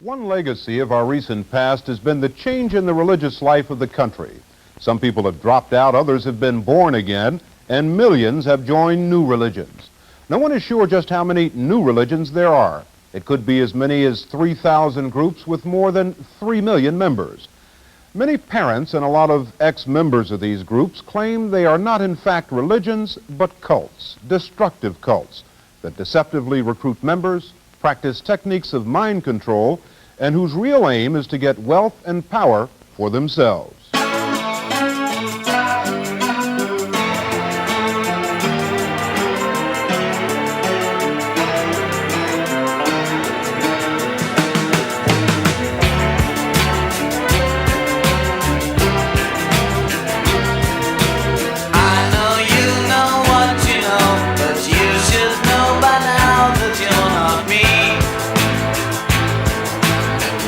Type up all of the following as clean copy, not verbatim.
One legacy of our recent past has been the change in the religious life of the country. Some people have dropped out, others have been born again, and millions have joined new religions. No one is sure just how many new religions there are. It could be as many as 3,000 groups with more than 3 million members. Many parents and a lot of ex-members of these groups claim they are not in fact religions, but cults, destructive cults, that deceptively recruit members, practice techniques of mind control, and whose real aim is to get wealth and power for themselves.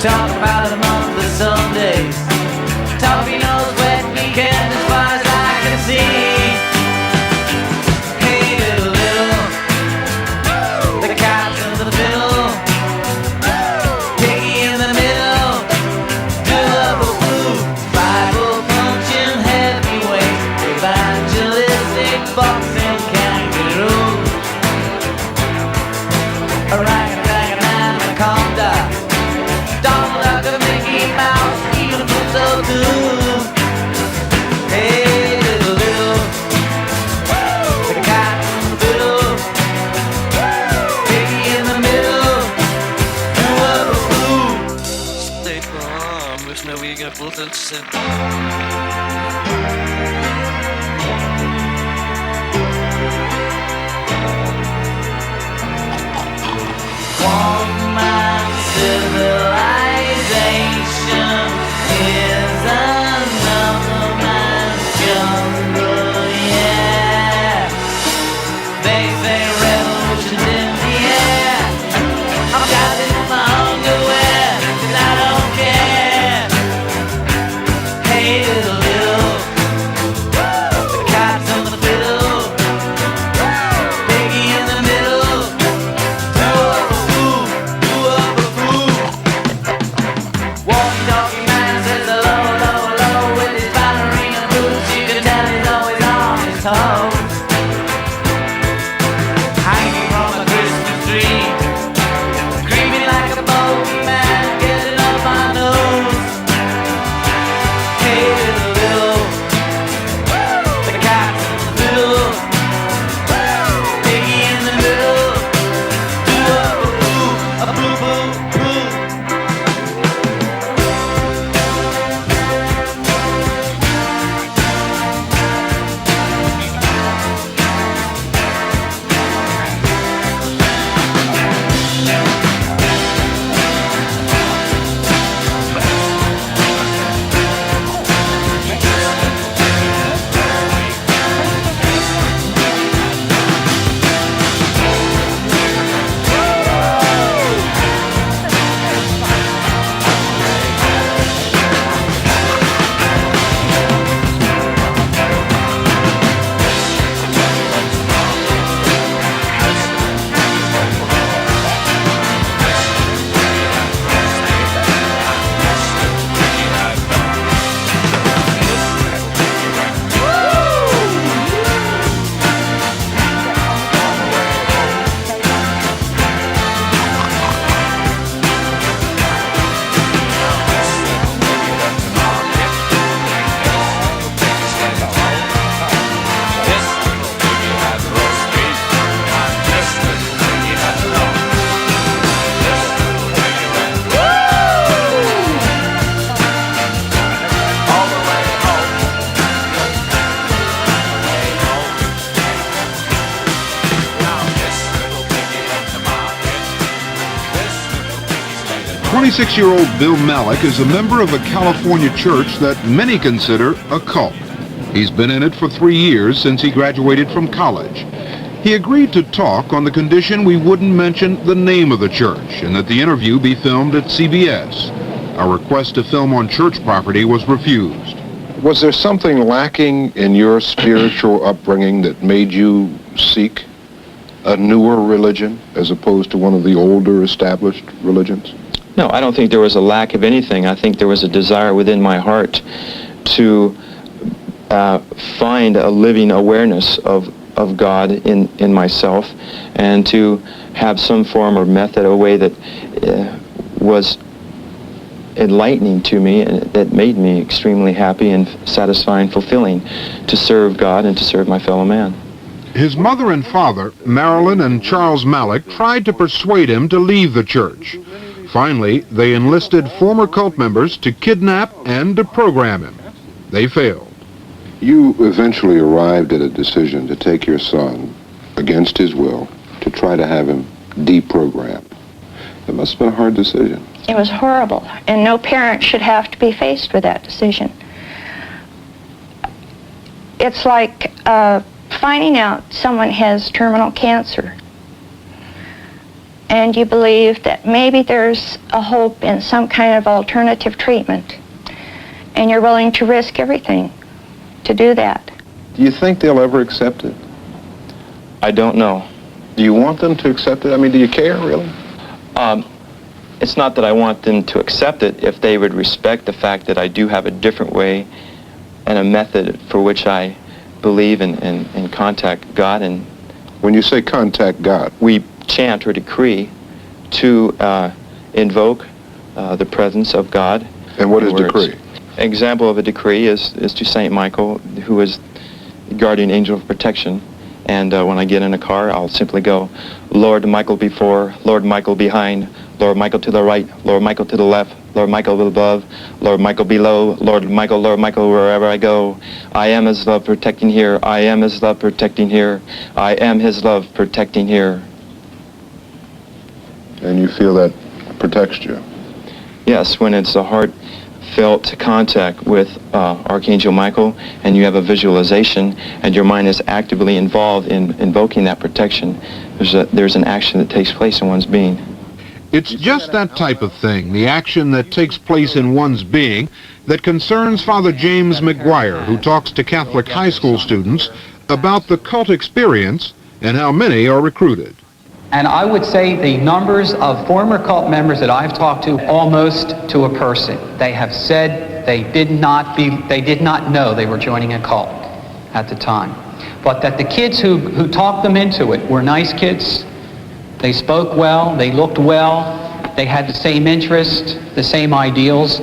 Talk about a month of Sundays. Toffee knows wet weekend as far as I can see. Hey little, the cat's under the fiddle. Piggy in the middle. Do up a woo. Bible punching heavyweight. Evangelistic boxing kangaroos. A rag and a conda. Donald Duck and Mickey Mouse, even Pluto too. Hey, little, like a cat in the middle, piggy in the middle, whoa. Stay calm, wish now we get both at sit. One man civilization is another man's jungle, yeah. They say revolution's in the air. I'm shouting in my underwear, and I don't care. Hey little, the cat's on the fiddle, piggy in the middle. Walkie-talkie man says hello, hello, hello with his ballerina boots. You can tell he's always on his toes. Hanging from a Christmas tree, creeping like a bogeyman, getting up my nose. Hey little, the cat's in the middle, piggy in the middle. Do a boo, boo, boo. "26-year-old Bill Malik is a member of a California church that many consider a cult. He's been in it for 3 years since he graduated from college. He agreed to talk on the condition we wouldn't mention the name of the church and that the interview be filmed at CBS. Our request to film on church property was refused. Was there something lacking in your spiritual upbringing that made you seek a newer religion as opposed to one of the older established religions? No, I don't think there was a lack of anything. I think there was a desire within my heart to find a living awareness of God in myself, and to have some form or method, a way that was enlightening to me, and that made me extremely happy and satisfying, fulfilling, to serve God and to serve my fellow man. His mother and father, Marilyn and Charles Malik, tried to persuade him to leave the church. Finally, they enlisted former cult members to kidnap and to program him. They failed. You eventually arrived at a decision to take your son, against his will, to try to have him deprogrammed. It must have been a hard decision. It was horrible, and no parent should have to be faced with that decision. It's like finding out someone has terminal cancer, and you believe that maybe there's a hope in some kind of alternative treatment, and you're willing to risk everything to do that. Do you think they'll ever accept it? I don't know. Do you want them to accept it? I mean, do you care, really? It's not that I want them to accept it, if they would respect the fact that I do have a different way and a method for which I believe and contact God. And when you say contact God, we chant or decree to invoke the presence of God. And what is decree? Example of a decree is to Saint Michael, who is the guardian angel of protection. And when I get in a car, I'll simply go, Lord Michael before, Lord Michael behind, Lord Michael to the right, Lord Michael to the left, Lord Michael above, Lord Michael below, Lord Michael, wherever I go. I am his love protecting here. I am his love protecting here. I am his love protecting here. And you feel that protects you? Yes, when it's a heartfelt contact with Archangel Michael, and you have a visualization, and your mind is actively involved in invoking that protection, there's an action that takes place in one's being. It's just that type of thing, the action that takes place in one's being, that concerns Father James McGuire, who talks to Catholic high school students about the cult experience and how many are recruited. And I would say the numbers of former cult members that I've talked to, almost to a person, they have said they did not know they were joining a cult at the time. But that the kids who talked them into it were nice kids. They spoke well, they looked well, they had the same interests, the same ideals.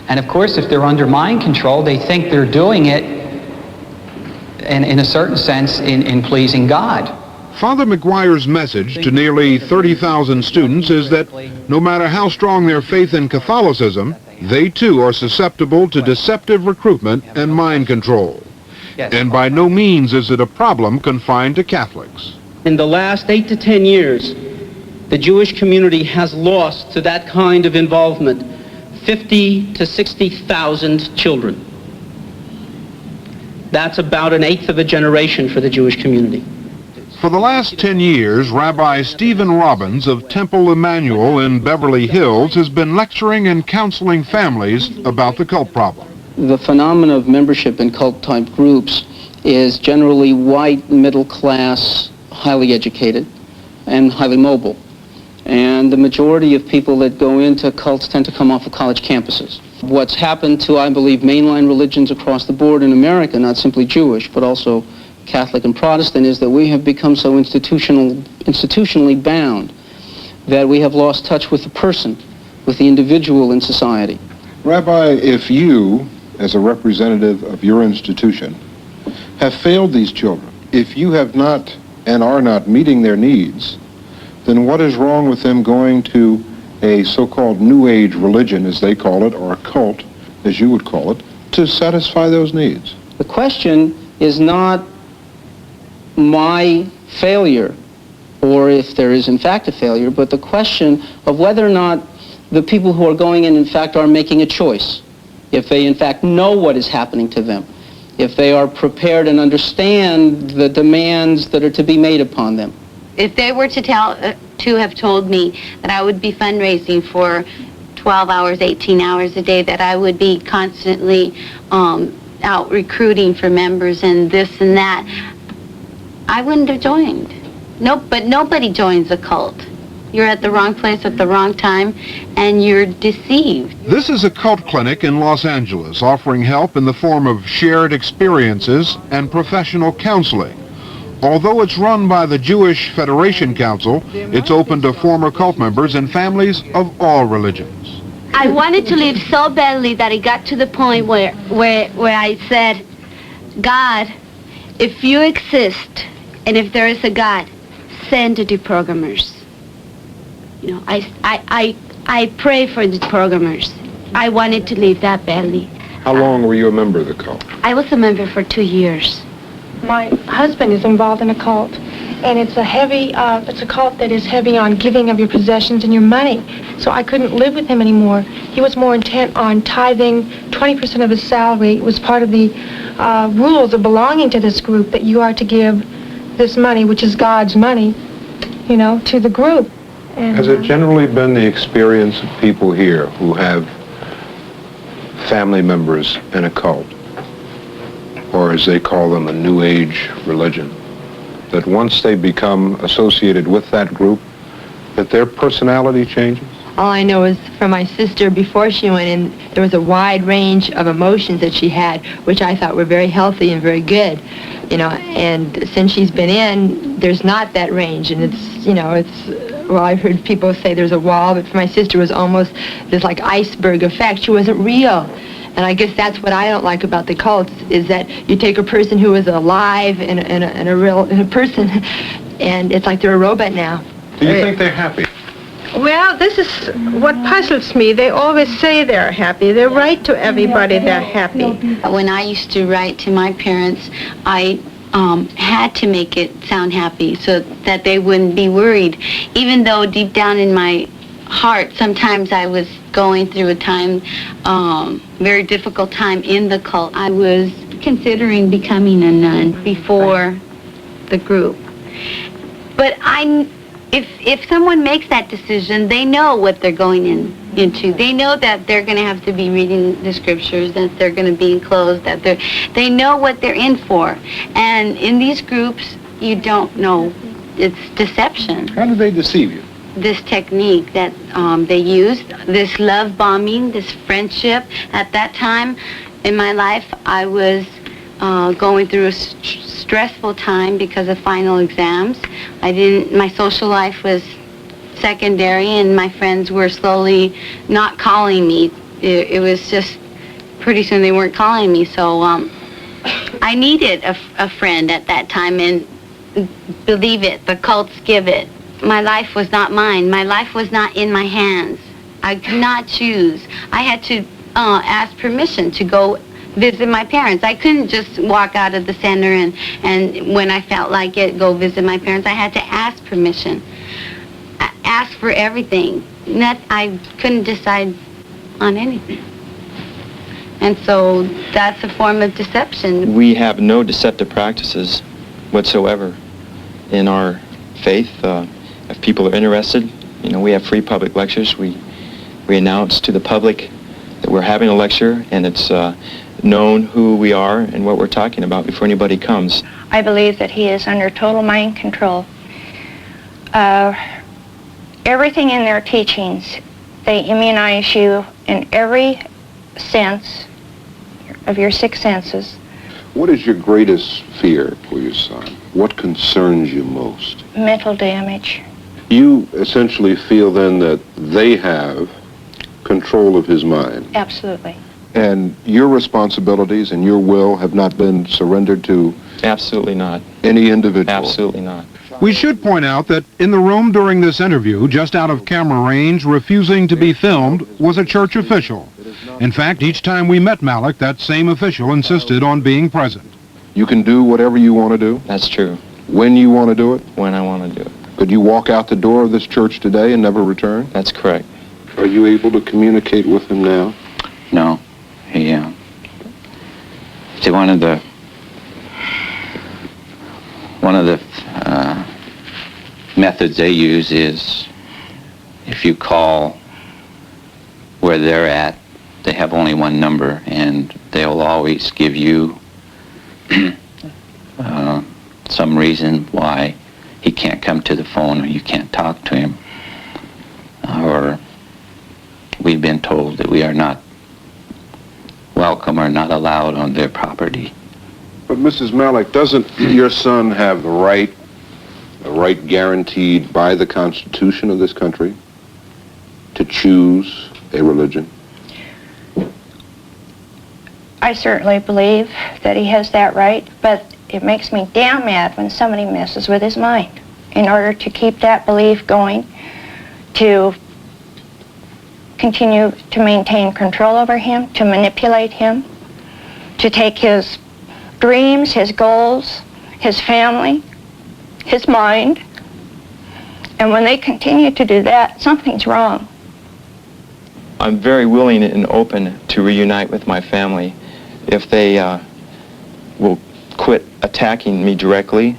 And of course, if they're under mind control, they think they're doing it in a certain sense in pleasing God. Father McGuire's message to nearly 30,000 students is that no matter how strong their faith in Catholicism, they too are susceptible to deceptive recruitment and mind control. And by no means is it a problem confined to Catholics. In the last 8 to 10 years, the Jewish community has lost to that kind of involvement 50 to 60,000 children. That's about an eighth of a generation for the Jewish community. For the last 10 years, Rabbi Stephen Robbins of Temple Emmanuel in Beverly Hills has been lecturing and counseling families about the cult problem. The phenomenon of membership in cult-type groups is generally white, middle-class, highly educated, and highly mobile. And the majority of people that go into cults tend to come off of college campuses. What's happened to, I believe, mainline religions across the board in America, not simply Jewish, but also Catholic and Protestant, is that we have become so institutionally bound that we have lost touch with the person, with the individual in society. Rabbi, if you, as a representative of your institution, have failed these children, if you have not and are not meeting their needs, then what is wrong with them going to a so-called New Age religion, as they call it, or a cult, as you would call it, to satisfy those needs? The question is not my failure, or if there is in fact a failure, but the question of whether or not the people who are going in fact are making a choice, if they in fact know what is happening to them, if they are prepared and understand the demands that are to be made upon them. If they were to have told me that I would be fundraising for 12 hours, 18 hours a day, that I would be constantly out recruiting for members and this and that, I wouldn't have joined. No, but nobody joins a cult. you're at the wrong place at the wrong time, and you're deceived. This is a cult clinic in Los Angeles offering help in the form of shared experiences and professional counseling. Although it's run by the Jewish Federation Council, it's open to former cult members and families of all religions. I wanted to leave so badly that it got to the point where I said, God, if you exist, and if there is a God, send the deprogrammers. You know, I pray for the deprogrammers. I wanted to leave that badly. How long were you a member of the cult? I was a member for 2 years. My husband is involved in a cult, and it's a cult that is heavy on giving of your possessions and your money. So I couldn't live with him anymore. He was more intent on tithing 20% of his salary. It was part of the rules of belonging to this group that you are to give this money, which is God's money, you know, to the group. And, Has it generally been the experience of people here who have family members in a cult, or as they call them, a New Age religion, that once they become associated with that group, that their personality changes? All I know is from my sister, before she went in, there was a wide range of emotions that she had, which I thought were very healthy and very good, you know, and since she's been in, there's not that range, and it's, you know, well, I've heard people say there's a wall, but for my sister it was almost this like iceberg effect. She wasn't real. And I guess that's what I don't like about the cults, is that you take a person who is alive and a real person, and it's like they're a robot now. Do you think they're happy? well, this is what puzzles me. They always say they're happy. They write to everybody they're happy. When I used to write to my parents, I had to make it sound happy so that they wouldn't be worried, even though deep down in my heart, sometimes I was going through a time, very difficult time in the cult. I was considering becoming a nun before the group. But if someone makes that decision, they know what they're going into. They know that they're going to have to be reading the scriptures, that they're going to be enclosed, that they know what they're in for. And in these groups, you don't know. It's deception. How do they deceive you? This technique that they used, this love bombing, this friendship. At that time in my life, I was going through a stressful time because of final exams. My social life was secondary, and my friends were slowly not calling me. It was just, pretty soon they weren't calling me, so I needed a friend at that time, and believe it, the cults give it. My life was not mine. My life was not in my hands. I could not choose. I had to ask permission to go visit my parents. I couldn't just walk out of the center and when I felt like it, go visit my parents. I had to ask permission. Ask for everything. I couldn't decide on anything. And so that's a form of deception. We have no deceptive practices whatsoever in our faith. If people are interested, we have free public lectures. We announce to the public that we're having a lecture, and it's known who we are and what we're talking about before anybody comes. I believe that he is under total mind control. Everything in their teachings, they immunize you in every sense of your 6 senses. What is your greatest fear for your son? What concerns you most? Mental damage. You essentially feel then that they have control of his mind. Absolutely. And your responsibilities and your will have not been surrendered to Absolutely not. any individual. Absolutely not. We should point out that in the room during this interview, just out of camera range, refusing to be filmed, was a church official. In fact, each time we met Malik, that same official insisted on being present. You can do whatever you want to do? That's true. When you want to do it? When I want to do it. Could you walk out the door of this church today and never return? That's correct. Are you able to communicate with him now? No. See, one of the methods they use is if you call where they're at, they have only one number, and they'll always give you some reason why he can't come to the phone or you can't talk to him. we've been told that we are not welcome or not allowed on their property. But Mrs. Malik, doesn't your son have the right guaranteed by the Constitution of this country to choose a religion? I certainly believe that he has that right, but it makes me damn mad when somebody messes with his mind in order to keep that belief going, to continue to maintain control over him, to manipulate him, to take his dreams, his goals, his family, his mind. And when they continue to do that, something's wrong. I'm very willing and open to reunite with my family if they will quit attacking me directly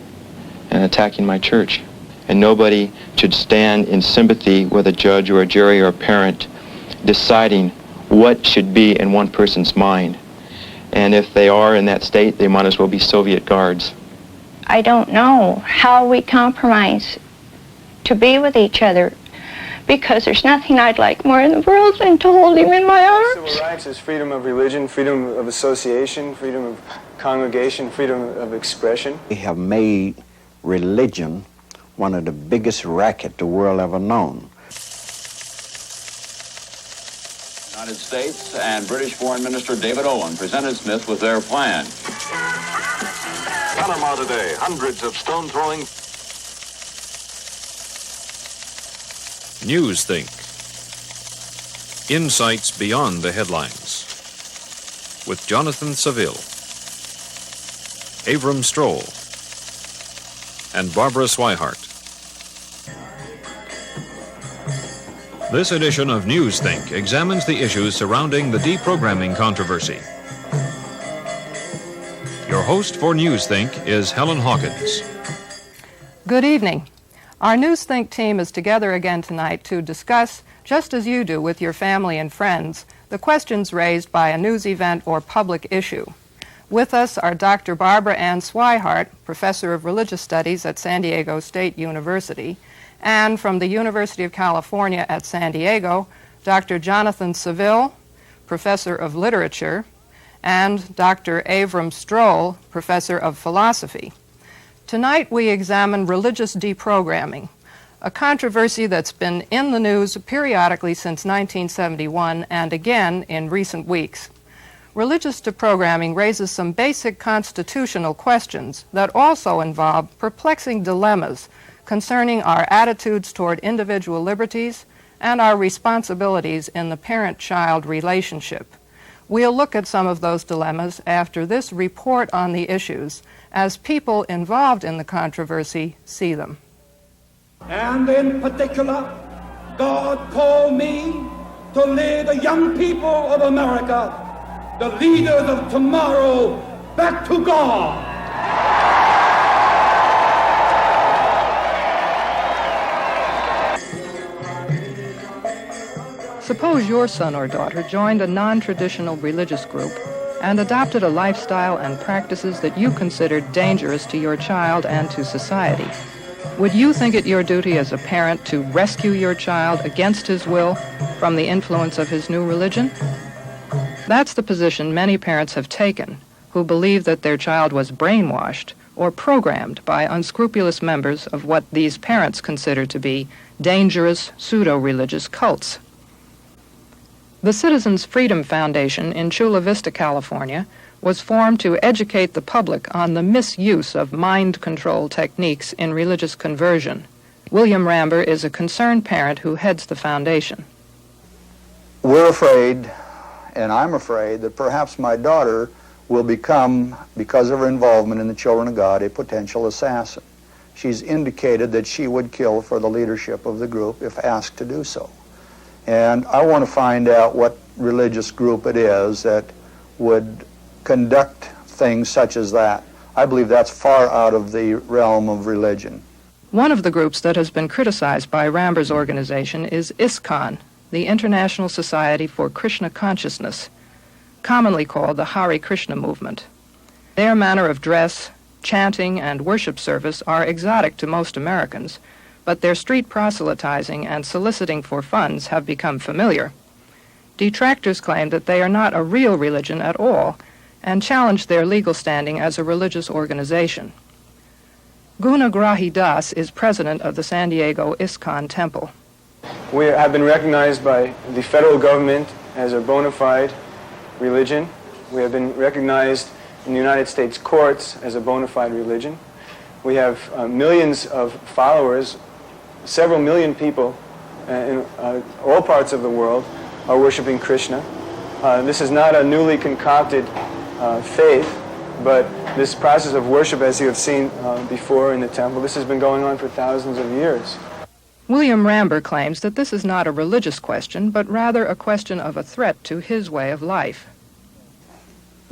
and attacking my church. And nobody should stand in sympathy with a judge or a jury or a parent deciding what should be in one person's mind. And if they are in that state, they might as well be Soviet guards. I don't know how we compromise to be with each other, because there's nothing I'd like more in the world than to hold him in my arms. Civil rights is freedom of religion, freedom of association, freedom of congregation, freedom of expression. We have made religion one of the biggest racket the world ever known. United States and British Foreign Minister David Owen presented Smith with their plan. Panama today, hundreds of stone-throwing. Newsthink. Insights beyond the headlines. With Jonathan Saville, Avram Stroll, and Barbara Swihart. This edition of Newsthink examines the issues surrounding the deprogramming controversy. Your host for Newsthink is Helen Hawkins. Good evening. Our Newsthink team is together again tonight to discuss, just as you do with your family and friends, the questions raised by a news event or public issue. With us are Dr. Barbara Ann Swihart, Professor of Religious Studies at San Diego State University, and from the University of California at San Diego, Dr. Jonathan Saville, Professor of Literature, and Dr. Avram Stroll, Professor of Philosophy. Tonight we examine religious deprogramming, a controversy that's been in the news periodically since 1971 and again in recent weeks. Religious deprogramming raises some basic constitutional questions that also involve perplexing dilemmas concerning our attitudes toward individual liberties and our responsibilities in the parent-child relationship. We'll look at some of those dilemmas after this report on the issues as people involved in the controversy see them. And in particular, God called me to lead the young people of America, the leaders of tomorrow, back to God. Suppose your son or daughter joined a non-traditional religious group and adopted a lifestyle and practices that you considered dangerous to your child and to society. Would you think it your duty as a parent to rescue your child against his will from the influence of his new religion? That's the position many parents have taken who believe that their child was brainwashed or programmed by unscrupulous members of what these parents consider to be dangerous pseudo-religious cults. The Citizens Freedom Foundation in Chula Vista, California, was formed to educate the public on the misuse of mind control techniques in religious conversion. William Ramber is a concerned parent who heads the foundation. We're afraid, and I'm afraid, that perhaps my daughter will become, because of her involvement in the Children of God, a potential assassin. She's indicated that she would kill for the leadership of the group if asked to do so. And I want to find out what religious group it is that would conduct things such as that. I believe that's far out of the realm of religion. One of the groups that has been criticized by Ramber's organization is ISKCON, the International Society for Krishna Consciousness, commonly called the Hare Krishna movement. Their manner of dress, chanting, and worship service are exotic to most Americans, but their street proselytizing and soliciting for funds have become familiar. Detractors claim that they are not a real religion at all and challenge their legal standing as a religious organization. Gunagrahi Das is president of the San Diego ISKCON Temple. We have been recognized by the federal government as a bona fide religion. We have been recognized in the United States courts as a bona fide religion. We have millions of followers, several million people in all parts of the world are worshiping Krishna. This is not a newly concocted faith, but this process of worship, as you have seen before in the temple, this has been going on for thousands of years. William Ramber claims that this is not a religious question, but rather a question of a threat to his way of life.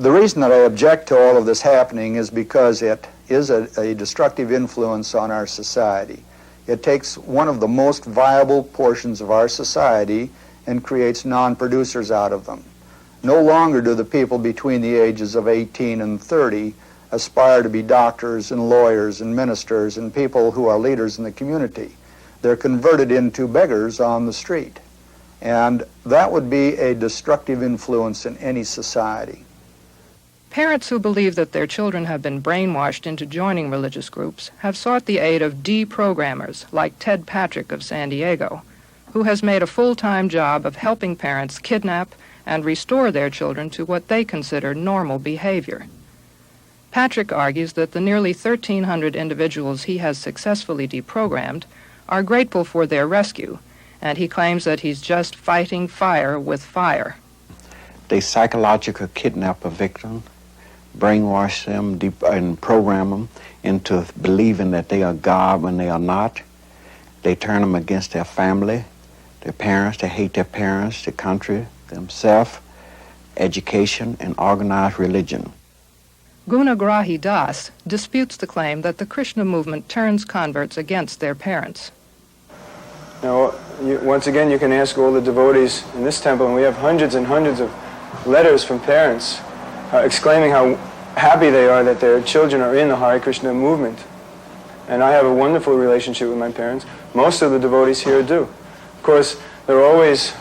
The reason that I object to all of this happening is because it is a destructive influence on our society. It takes one of the most viable portions of our society and creates non-producers out of them. No longer do the people between the ages of 18 and 30 aspire to be doctors and lawyers and ministers and people who are leaders in the community. They're converted into beggars on the street. And that would be a destructive influence in any society. Parents who believe that their children have been brainwashed into joining religious groups have sought the aid of deprogrammers like Ted Patrick of San Diego, who has made a full-time job of helping parents kidnap and restore their children to what they consider normal behavior. Patrick argues that the nearly 1,300 individuals he has successfully deprogrammed are grateful for their rescue, and he claims that he's just fighting fire with fire. They psychologically kidnap a victim, brainwash them and program them into believing that they are God when they are not. They turn them against their family, their parents. They hate their parents, the country, themselves, education, and organized religion. Gunagrahi Das disputes the claim that the Krishna movement turns converts against their parents. Now, once again, you can ask all the devotees in this temple, and we have hundreds and hundreds of letters from parents exclaiming how happy they are that their children are in the Hare Krishna movement. And I have a wonderful relationship with my parents. Most of the devotees here do. Of course, there are always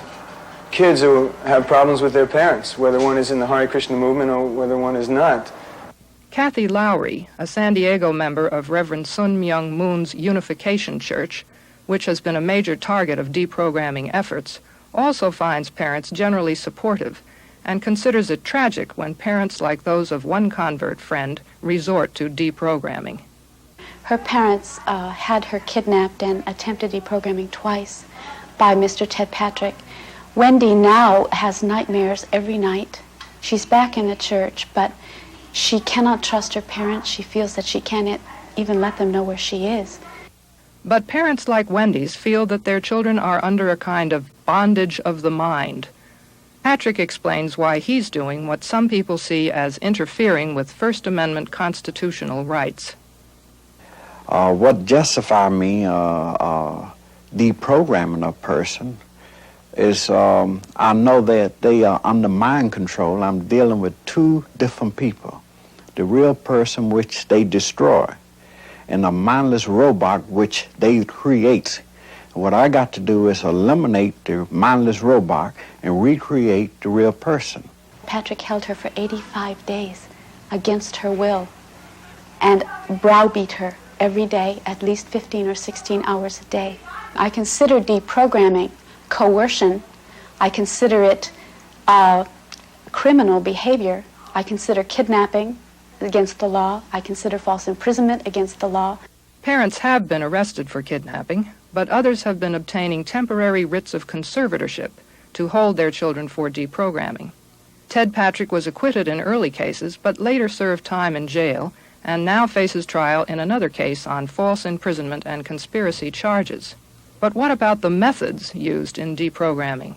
kids who have problems with their parents, whether one is in the Hare Krishna movement or whether one is not. Kathy Lowry, a San Diego member of Reverend Sun Myung Moon's Unification Church, which has been a major target of deprogramming efforts, also finds parents generally supportive and considers it tragic when parents like those of one convert friend resort to deprogramming. Her parents had her kidnapped and attempted deprogramming twice by Mr. Ted Patrick. Wendy now has nightmares every night. She's back in the church, but she cannot trust her parents. She feels that she can't even let them know where she is. But parents like Wendy's feel that their children are under a kind of bondage of the mind. Patrick explains why he's doing what some people see as interfering with First Amendment constitutional rights. What justifies me deprogramming a person is I know that they are under mind control. I'm dealing with two different people. The real person which they destroy and a mindless robot which they create. What I got to do is eliminate the mindless robot and recreate the real person. Patrick held her for 85 days against her will and browbeat her every day, at least 15 or 16 hours a day. I consider deprogramming coercion. I consider it criminal behavior. I consider kidnapping against the law. I consider false imprisonment against the law. Parents have been arrested for kidnapping, but others have been obtaining temporary writs of conservatorship to hold their children for deprogramming. Ted Patrick was acquitted in early cases, but later served time in jail and now faces trial in another case on false imprisonment and conspiracy charges. But what about the methods used in deprogramming?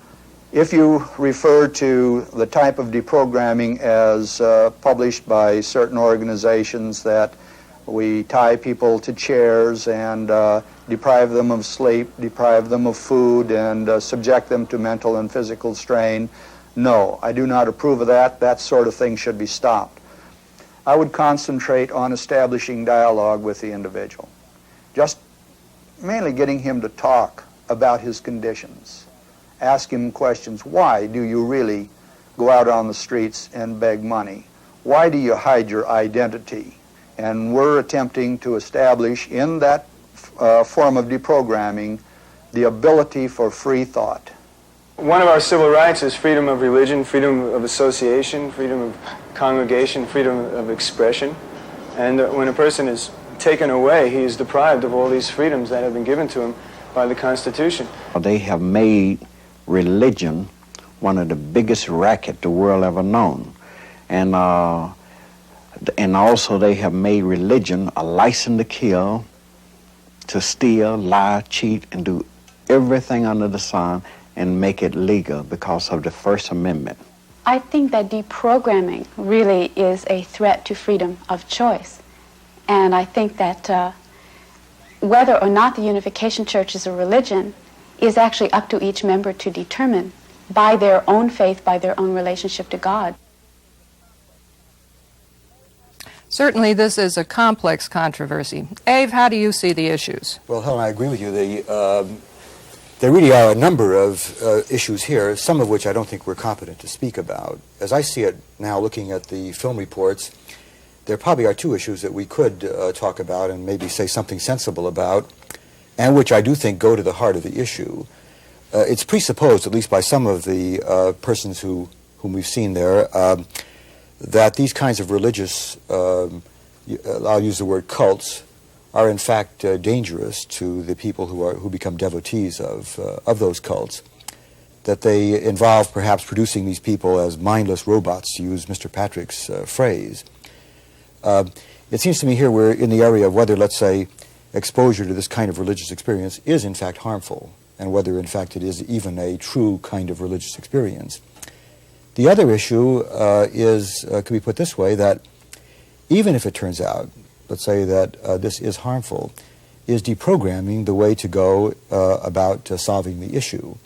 If you refer to the type of deprogramming as published by certain organizations, that we tie people to chairs and deprive them of sleep, deprive them of food, and subject them to mental and physical strain, no, I do not approve of that. That sort of thing should be stopped. I would concentrate on establishing dialogue with the individual, just mainly getting him to talk about his conditions Ask him questions. Why do you really go out on the streets and beg money? Why do you hide your identity? And we're attempting to establish in that form of deprogramming the ability for free thought. One of our civil rights is freedom of religion, freedom of association, freedom of congregation, freedom of expression. And when a person is taken away, he is deprived of all these freedoms that have been given to him by the Constitution. They have made religion one of the biggest racket the world ever known. And also they have made religion a license to kill, to steal, lie, cheat, and do everything under the sun and make it legal because of the First Amendment. I think that deprogramming really is a threat to freedom of choice. And I think that whether or not the Unification Church is a religion is actually up to each member to determine by their own faith, by their own relationship to God. Certainly this is a complex controversy. Ave, how do you see the issues? Well, Helen, I agree with you. There really are a number of issues here, some of which I don't think we're competent to speak about. As I see it now, looking at the film reports, there probably are two issues that we could talk about and maybe say something sensible about, and which I do think go to the heart of the issue. It's presupposed, at least by some of the persons whom we've seen there, that these kinds of religious, I'll use the word cults, are in fact dangerous to the people who become devotees of those cults. That they involve perhaps producing these people as mindless robots, to use Mr. Patrick's phrase. It seems to me here we're in the area of whether, let's say, exposure to this kind of religious experience is in fact harmful, and whether in fact it is even a true kind of religious experience. The other issue could be put this way, that even if it turns out, let's say that this is harmful, is deprogramming the way to go about solving the issue?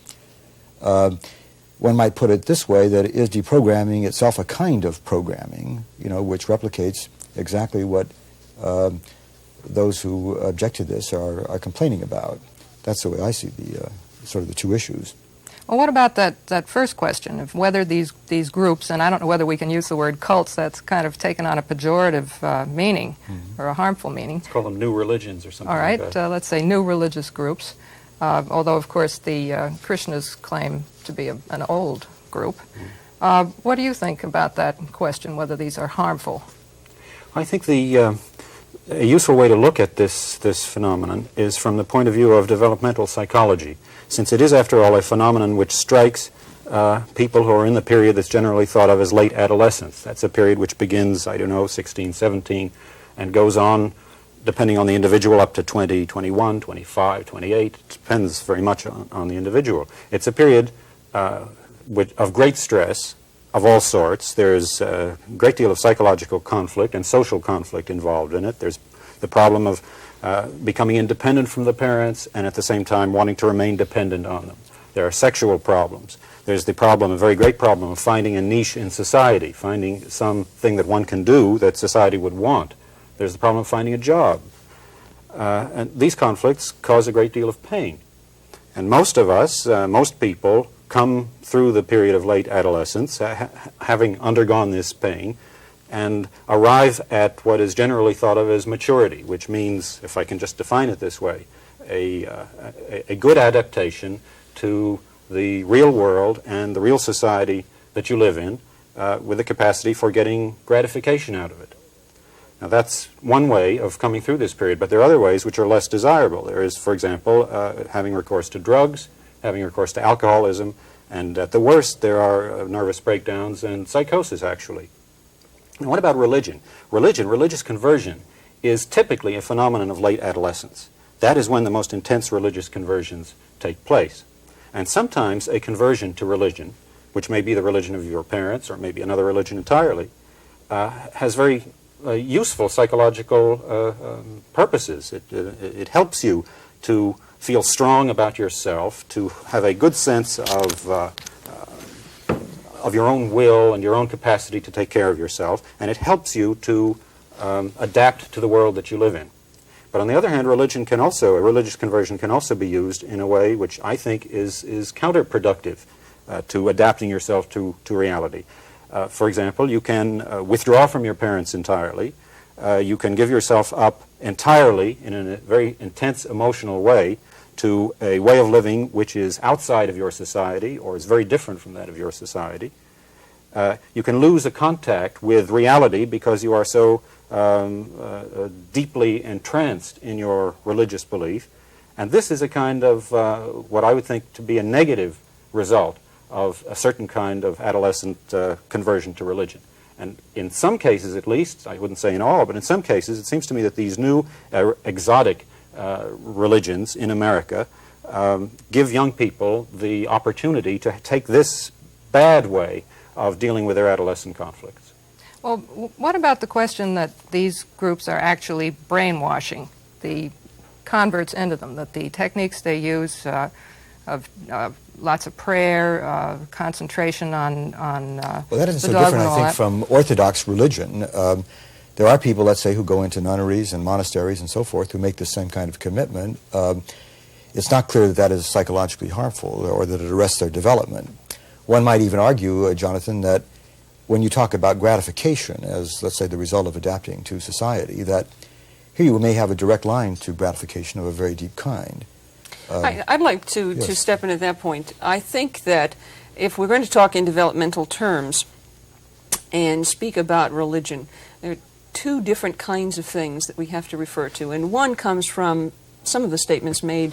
One might put it this way, that is deprogramming itself a kind of programming, which replicates exactly what those who object to this are complaining about. That's the way I see the sort of the two issues. Well, what about that first question of whether these groups, and I don't know whether we can use the word cults, that's kind of taken on a pejorative meaning or a harmful meaning. Let's call them new religions or something. All right, like that. let's say new religious groups, although of course the Krishnas claim to be an old group. What do you think about that question, whether these are harmful? I think a useful way to look at this phenomenon is from the point of view of developmental psychology, since it is, after all, a phenomenon which strikes people who are in the period that's generally thought of as late adolescence. That's a period which begins, 16, 17, and goes on, depending on the individual, up to 20, 21, 25, 28. It depends very much on the individual. It's a period of great stress of all sorts. There's a great deal of psychological conflict and social conflict involved in it. There's the problem of becoming independent from the parents and at the same time wanting to remain dependent on them. There are sexual problems. There's the problem, a very great problem, of finding a niche in society, finding something that one can do that society would want. There's the problem of finding a job. And these conflicts cause a great deal of pain. And most of us, most people, come through the period of late adolescence, having undergone this pain, and arrive at what is generally thought of as maturity, which means, if I can just define it this way, a good adaptation to the real world and the real society that you live in, with a capacity for getting gratification out of it. Now that's one way of coming through this period, but there are other ways which are less desirable. There is, for example, having recourse to drugs, having recourse to alcoholism, and at the worst there are nervous breakdowns and psychosis, actually. And what about religion? Religious conversion, is typically a phenomenon of late adolescence. That is when the most intense religious conversions take place. And sometimes a conversion to religion, which may be the religion of your parents or maybe another religion entirely, has very useful psychological purposes. It helps you to feel strong about yourself, to have a good sense of your own will and your own capacity to take care of yourself, and it helps you to adapt to the world that you live in. But on the other hand, a religious conversion can also be used in a way which I think is counterproductive to adapting yourself to reality. For example, you can withdraw from your parents entirely. You can give yourself up entirely in a very intense emotional way to a way of living which is outside of your society or is very different from that of your society. You can lose a contact with reality because you are so deeply entranced in your religious belief. And this is a kind of what I would think to be a negative result of a certain kind of adolescent conversion to religion. And in some cases, at least, I wouldn't say in all, but in some cases, it seems to me that these new exotic religions in America give young people the opportunity to take this bad way of dealing with their adolescent conflicts. Well, what about the question that these groups are actually brainwashing the converts into them, that the techniques they use of lots of prayer, concentration on well, that isn't so different, I think, from Orthodox religion. There are people, let's say, who go into nunneries and monasteries and so forth who make the same kind of commitment. It's not clear that that is psychologically harmful or that it arrests their development. One might even argue, Jonathan, that when you talk about gratification as, let's say, the result of adapting to society, that here you may have a direct line to gratification of a very deep kind. I'd like to step in at that point. I think that if we're going to talk in developmental terms and speak about religion, there are two different kinds of things that we have to refer to. And one comes from some of the statements made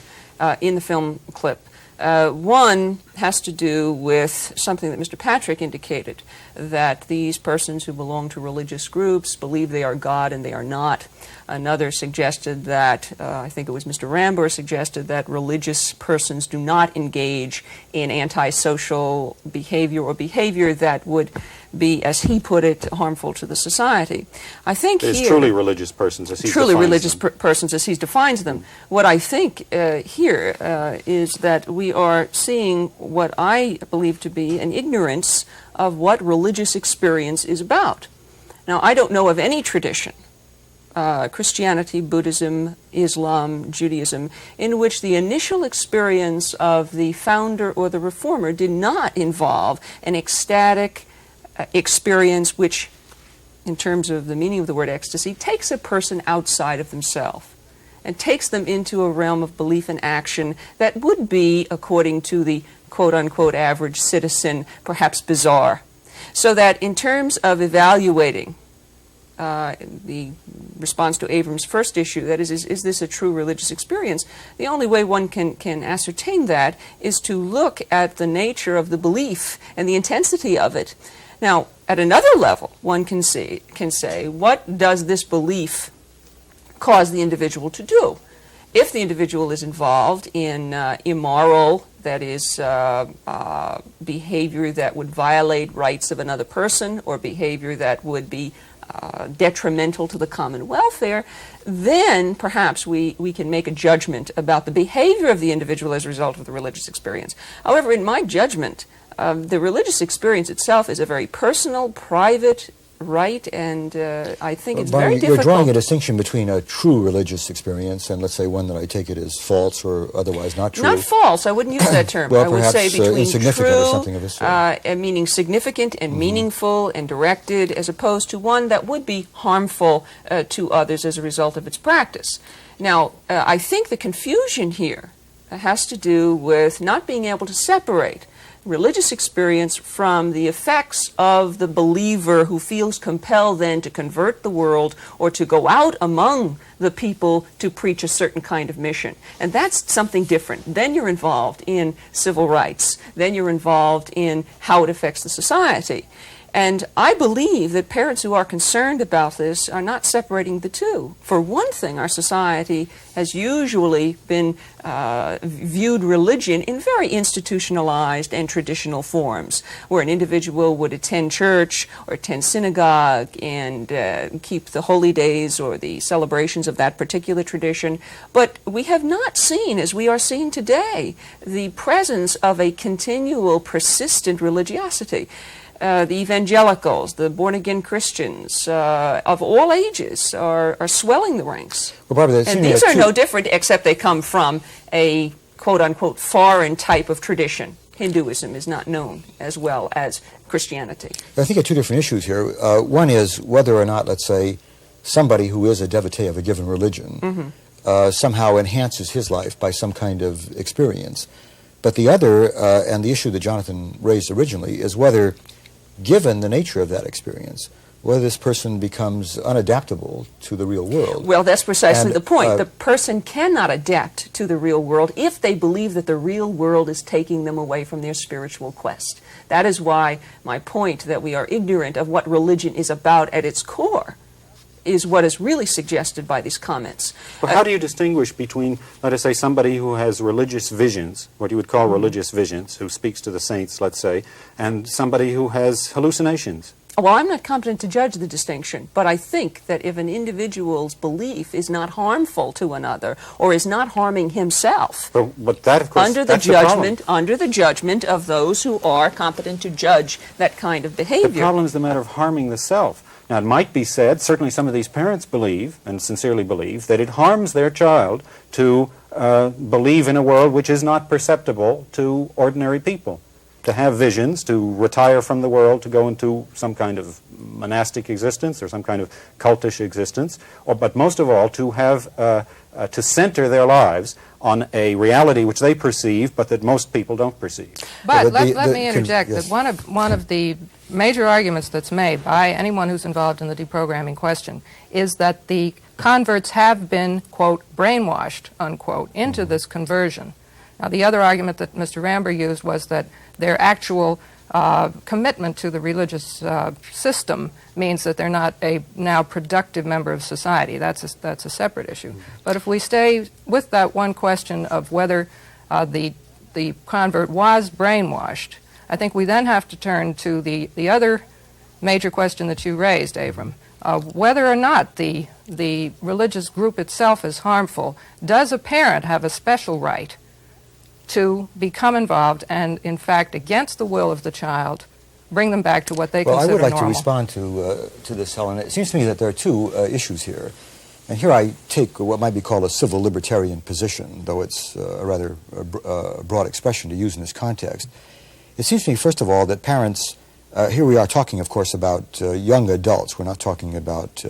in the film clip. One has to do with something that Mr. Patrick indicated, that these persons who belong to religious groups believe they are God and they are not. Another suggested that, I think it was Mr. Rambor suggested that religious persons do not engage in antisocial behavior or behavior that would be, as he put it, harmful to the society. I think There's here, truly religious persons as he truly defines religious them. persons as he defines them. What I think here is that we are seeing what I believe to be an ignorance of what religious experience is about. Now, I don't know of any tradition, Christianity, Buddhism, Islam, Judaism, in which the initial experience of the founder or the reformer did not involve an ecstatic experience which, in terms of the meaning of the word ecstasy, takes a person outside of themselves and takes them into a realm of belief and action that would be, according to the quote-unquote average citizen, perhaps bizarre. So that in terms of evaluating the response to Avram's first issue, that is this a true religious experience? The only way one can ascertain that is to look at the nature of the belief and the intensity of it. Now, at another level, one can say, what does this belief cause the individual to do? If the individual is involved in immoral, that is, behavior that would violate rights of another person or behavior that would be detrimental to the common welfare, then perhaps we can make a judgment about the behavior of the individual as a result of the religious experience. However, in my judgment, the religious experience itself is a very personal, private right, and I think it's very difficult. You're drawing a distinction between a true religious experience and, let's say, one that I take it is false or otherwise not true. Not false. I wouldn't use that term. Well, I would say between insignificant true, or something of this sort. Meaning significant and meaningful and directed, as opposed to one that would be harmful to others as a result of its practice. Now, I think the confusion here has to do with not being able to separate religious experience from the effects of the believer who feels compelled then to convert the world or to go out among the people to preach a certain kind of mission. And that's something different. Then you're involved in civil rights. Then you're involved in how it affects the society. And I believe that parents who are concerned about this are not separating the two. For one thing, our society has usually been viewed religion in very institutionalized and traditional forms, where an individual would attend church or attend synagogue and keep the holy days or the celebrations of that particular tradition. But we have not seen, as we are seeing today, the presence of a continual, persistent religiosity. the evangelicals, the born-again Christians of all ages are swelling the ranks. Well, Barbara, and these are no different, except they come from a quote-unquote foreign type of tradition. Hinduism is not known as well as Christianity. I think there are two different issues here. One is whether or not, let's say, somebody who is a devotee of a given religion somehow enhances his life by some kind of experience. But the other, and the issue that Jonathan raised originally, is whether, given the nature of that experience, whether this person becomes unadaptable to the real world. Well, that's precisely the point. The person cannot adapt to the real world if they believe that the real world is taking them away from their spiritual quest. That is why my point that we are ignorant of what religion is about at its core is what is really suggested by these comments. Well, how do you distinguish between, let us say, somebody who has religious visions, what you would call religious visions, who speaks to the saints, let's say, and somebody who has hallucinations? Well, I'm not competent to judge the distinction, but I think that if an individual's belief is not harmful to another or is not harming himself, but that, of course, under the judgment of those who are competent to judge that kind of behavior. The problem is the matter of harming the self. Now, it might be said, certainly some of these parents believe, and sincerely believe, that it harms their child to believe in a world which is not perceptible to ordinary people, to have visions, to retire from the world, to go into some kind of monastic existence or some kind of cultish existence, but most of all to have to center their lives on a reality which they perceive but that most people don't perceive. But let me interject that one of the major arguments that's made by anyone who's involved in the deprogramming question is that the converts have been, quote, brainwashed, unquote, into this conversion. Now, the other argument that Mr. Ramber used was that their actual commitment to the religious system means that they're not a now productive member of society. That's a separate issue. But if we stay with that one question of whether the convert was brainwashed, I think we then have to turn to the other major question that you raised, Avram. Whether or not the religious group itself is harmful, does a parent have a special right to become involved and, in fact, against the will of the child, bring them back to what they consider normal? Well, I would like to respond to this, Helen. It seems to me that there are two issues here. And here I take what might be called a civil libertarian position, though it's a rather broad expression to use in this context. It seems to me, first of all, that parents, here we are talking, of course, about young adults. We're not talking about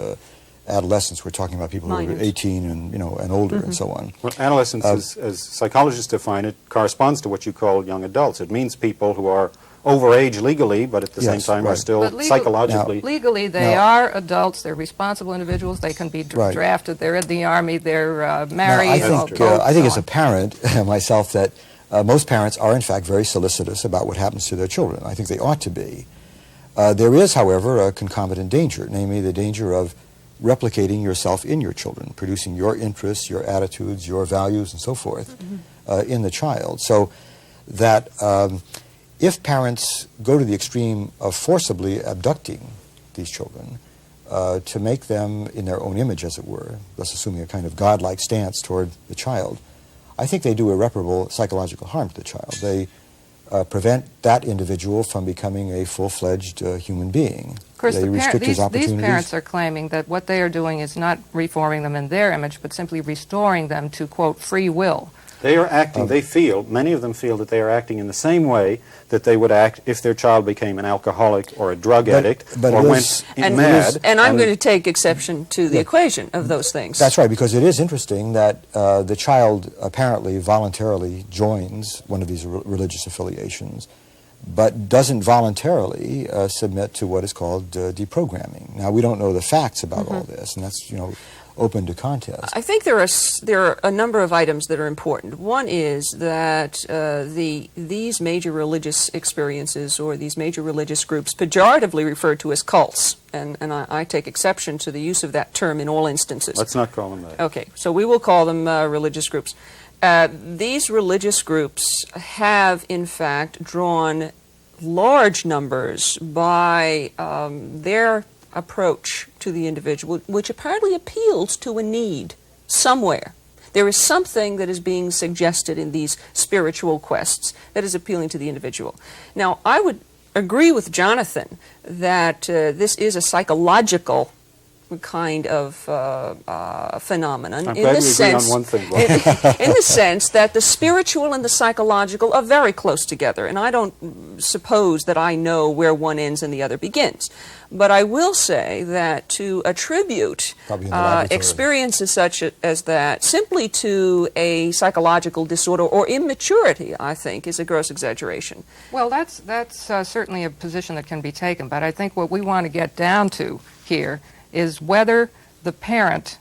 adolescents. We're talking about people who are 18 and older and so on. Well, adolescence, as psychologists define it, corresponds to what you call young adults. It means people who are over age legally, but at the same time are still psychologically. Legally, they are adults. They're responsible individuals. They can be drafted. They're in the Army. They're married. I think as a parent myself that most parents are in fact very solicitous about what happens to their children. I think they ought to be. There is, however, a concomitant danger, namely the danger of replicating yourself in your children, producing your interests, your attitudes, your values, and so forth in the child. So that if parents go to the extreme of forcibly abducting these children to make them in their own image, as it were, thus assuming a kind of godlike stance toward the child, I think they do irreparable psychological harm to the child. They prevent that individual from becoming a full-fledged human being. Of course, they restrict his opportunities. These parents are claiming that what they are doing is not reforming them in their image, but simply restoring them to, quote, free will. They are acting, they feel, many of them feel that they are acting in the same way that they would act if their child became an alcoholic or a drug addict or went mad. And I'm going to take exception to the equation of those things. That's right, because it is interesting that the child apparently voluntarily joins one of these religious affiliations, but doesn't voluntarily submit to what is called deprogramming. Now, we don't know the facts about all this, and that's, open to contest. I think there are a number of items that are important. One is that these major religious experiences or these major religious groups, pejoratively referred to as cults, and I take exception to the use of that term in all instances. Let's not call them that. Okay, so we will call them religious groups. These religious groups have, in fact, drawn large numbers by their approach to the individual, which apparently appeals to a need somewhere. There is something that is being suggested in these spiritual quests that is appealing to the individual. Now, I would agree with Jonathan that this is a psychological kind of phenomenon. I'm glad we agree on one thing. In the sense that the spiritual and the psychological are very close together, and I don't suppose that I know where one ends and the other begins. But I will say that to attribute experiences such as that simply to a psychological disorder or immaturity, I think, is a gross exaggeration. Well, that's certainly a position that can be taken, but I think what we want to get down to here is whether the parent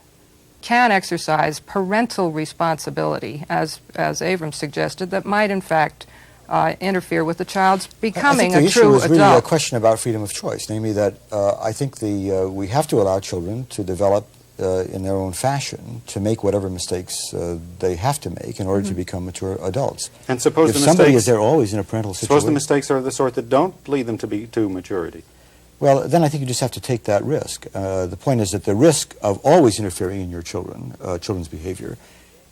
can exercise parental responsibility, as Avram suggested, that might in fact interfere with the child's becoming a true adult. I think the issue is really a question about freedom of choice, namely that I think we have to allow children to develop in their own fashion, to make whatever mistakes they have to make in order to become mature adults. And suppose if the somebody mistakes, is there always in a parental situation. Suppose the mistakes are the sort that don't lead them to maturity. Well, then I think you just have to take that risk. The point is that the risk of always interfering in your children's behavior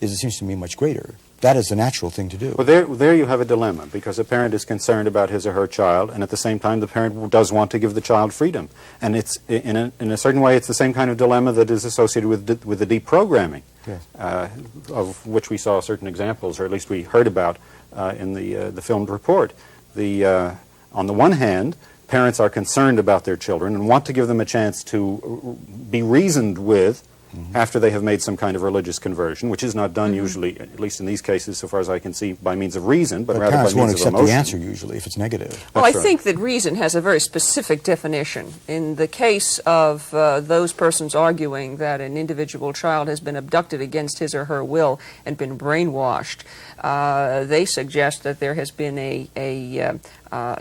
is, it seems to me, much greater. That is the natural thing to do. Well, there you have a dilemma, because a parent is concerned about his or her child, and at the same time the parent does want to give the child freedom. And it's, in a certain way, it's the same kind of dilemma that is associated with the deprogramming, yes. of which we saw certain examples, or at least we heard about in the filmed report. On the one hand, parents are concerned about their children and want to give them a chance to be reasoned with after they have made some kind of religious conversion, which is not done usually, at least in these cases, so far as I can see, by means of reason, but rather by means of emotion. Parents won't accept the answer usually if it's negative. Well, I think that reason has a very specific definition. In the case of those persons arguing that an individual child has been abducted against his or her will and been brainwashed, they suggest that there has been a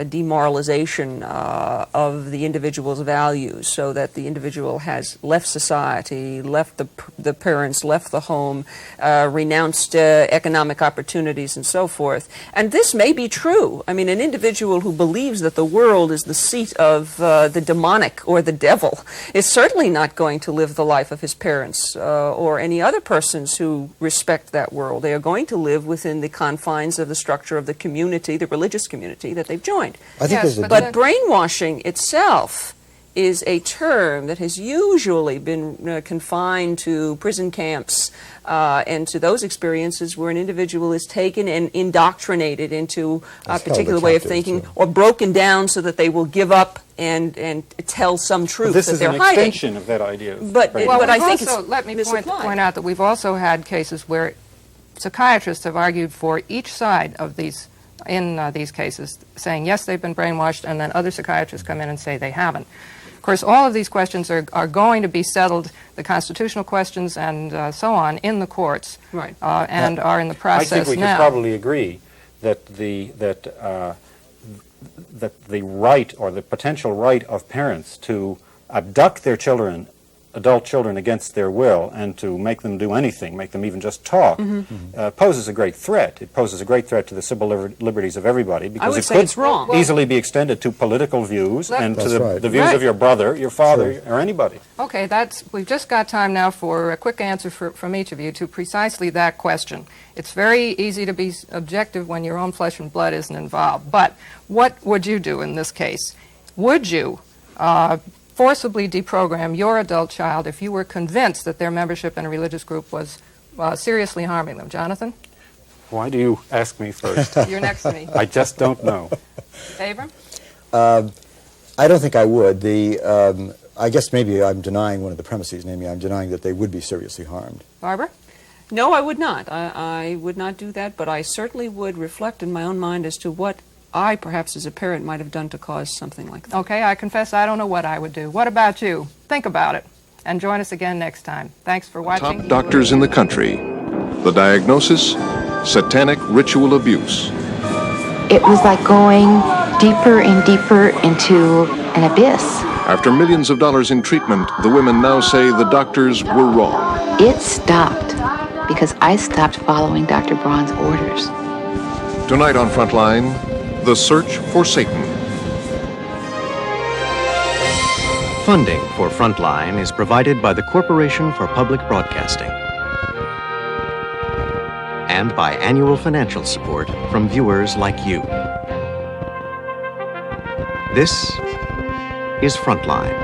demoralization of the individual's values, so that the individual has left society, left the parents, left the home, renounced economic opportunities and so forth. And this may be true. I mean, an individual who believes that the world is the seat of the demonic or the devil is certainly not going to live the life of his parents or any other persons who respect that world. They are going to live within the confines of the structure of the community, the religious community that they've joined. But brainwashing itself is a term that has usually been confined to prison camps and to those experiences where an individual is taken and indoctrinated into a particular way of thinking, or broken down so that they will give up and tell some truth that they're hiding. This is an extension of that idea. But I think it's let me point out that we've also had cases where psychiatrists have argued for each side of these cases, saying yes, they've been brainwashed, and then other psychiatrists come in and say they haven't. Of course, all of these questions are going to be settled, the constitutional questions and so on, in the courts, right. And are in the process now. I think we could probably agree that the right, or the potential right of parents to abduct their children, adult children, against their will, and to make them do anything, make them even just talk, poses a great threat. It poses a great threat to the civil liberties of everybody, because it could easily be extended to political views and to the views of your brother, your father, or anybody. Okay, we've just got time now for a quick answer from each of you to precisely that question. It's very easy to be objective when your own flesh and blood isn't involved, but what would you do in this case? Would you forcibly deprogram your adult child if you were convinced that their membership in a religious group was seriously harming them? Jonathan? Why do you ask me first? You're next to me. I just don't know. Avram? I don't think I would. I guess maybe I'm denying one of the premises, namely I'm denying that they would be seriously harmed. Barbara? No, I would not. I would not do that, but I certainly would reflect in my own mind as to what I, perhaps as a parent, might have done to cause something like that. Okay, I confess I don't know what I would do. What about you? Think about it. And join us again next time. Thanks for watching. Top doctors in the country. The diagnosis, satanic ritual abuse. It was like going deeper and deeper into an abyss. After millions of dollars in treatment, the women now say the doctors were wrong. It stopped because I stopped following Dr. Braun's orders. Tonight on Frontline, the search for Satan. Funding for Frontline is provided by the Corporation for Public Broadcasting and by annual financial support from viewers like you. This is Frontline.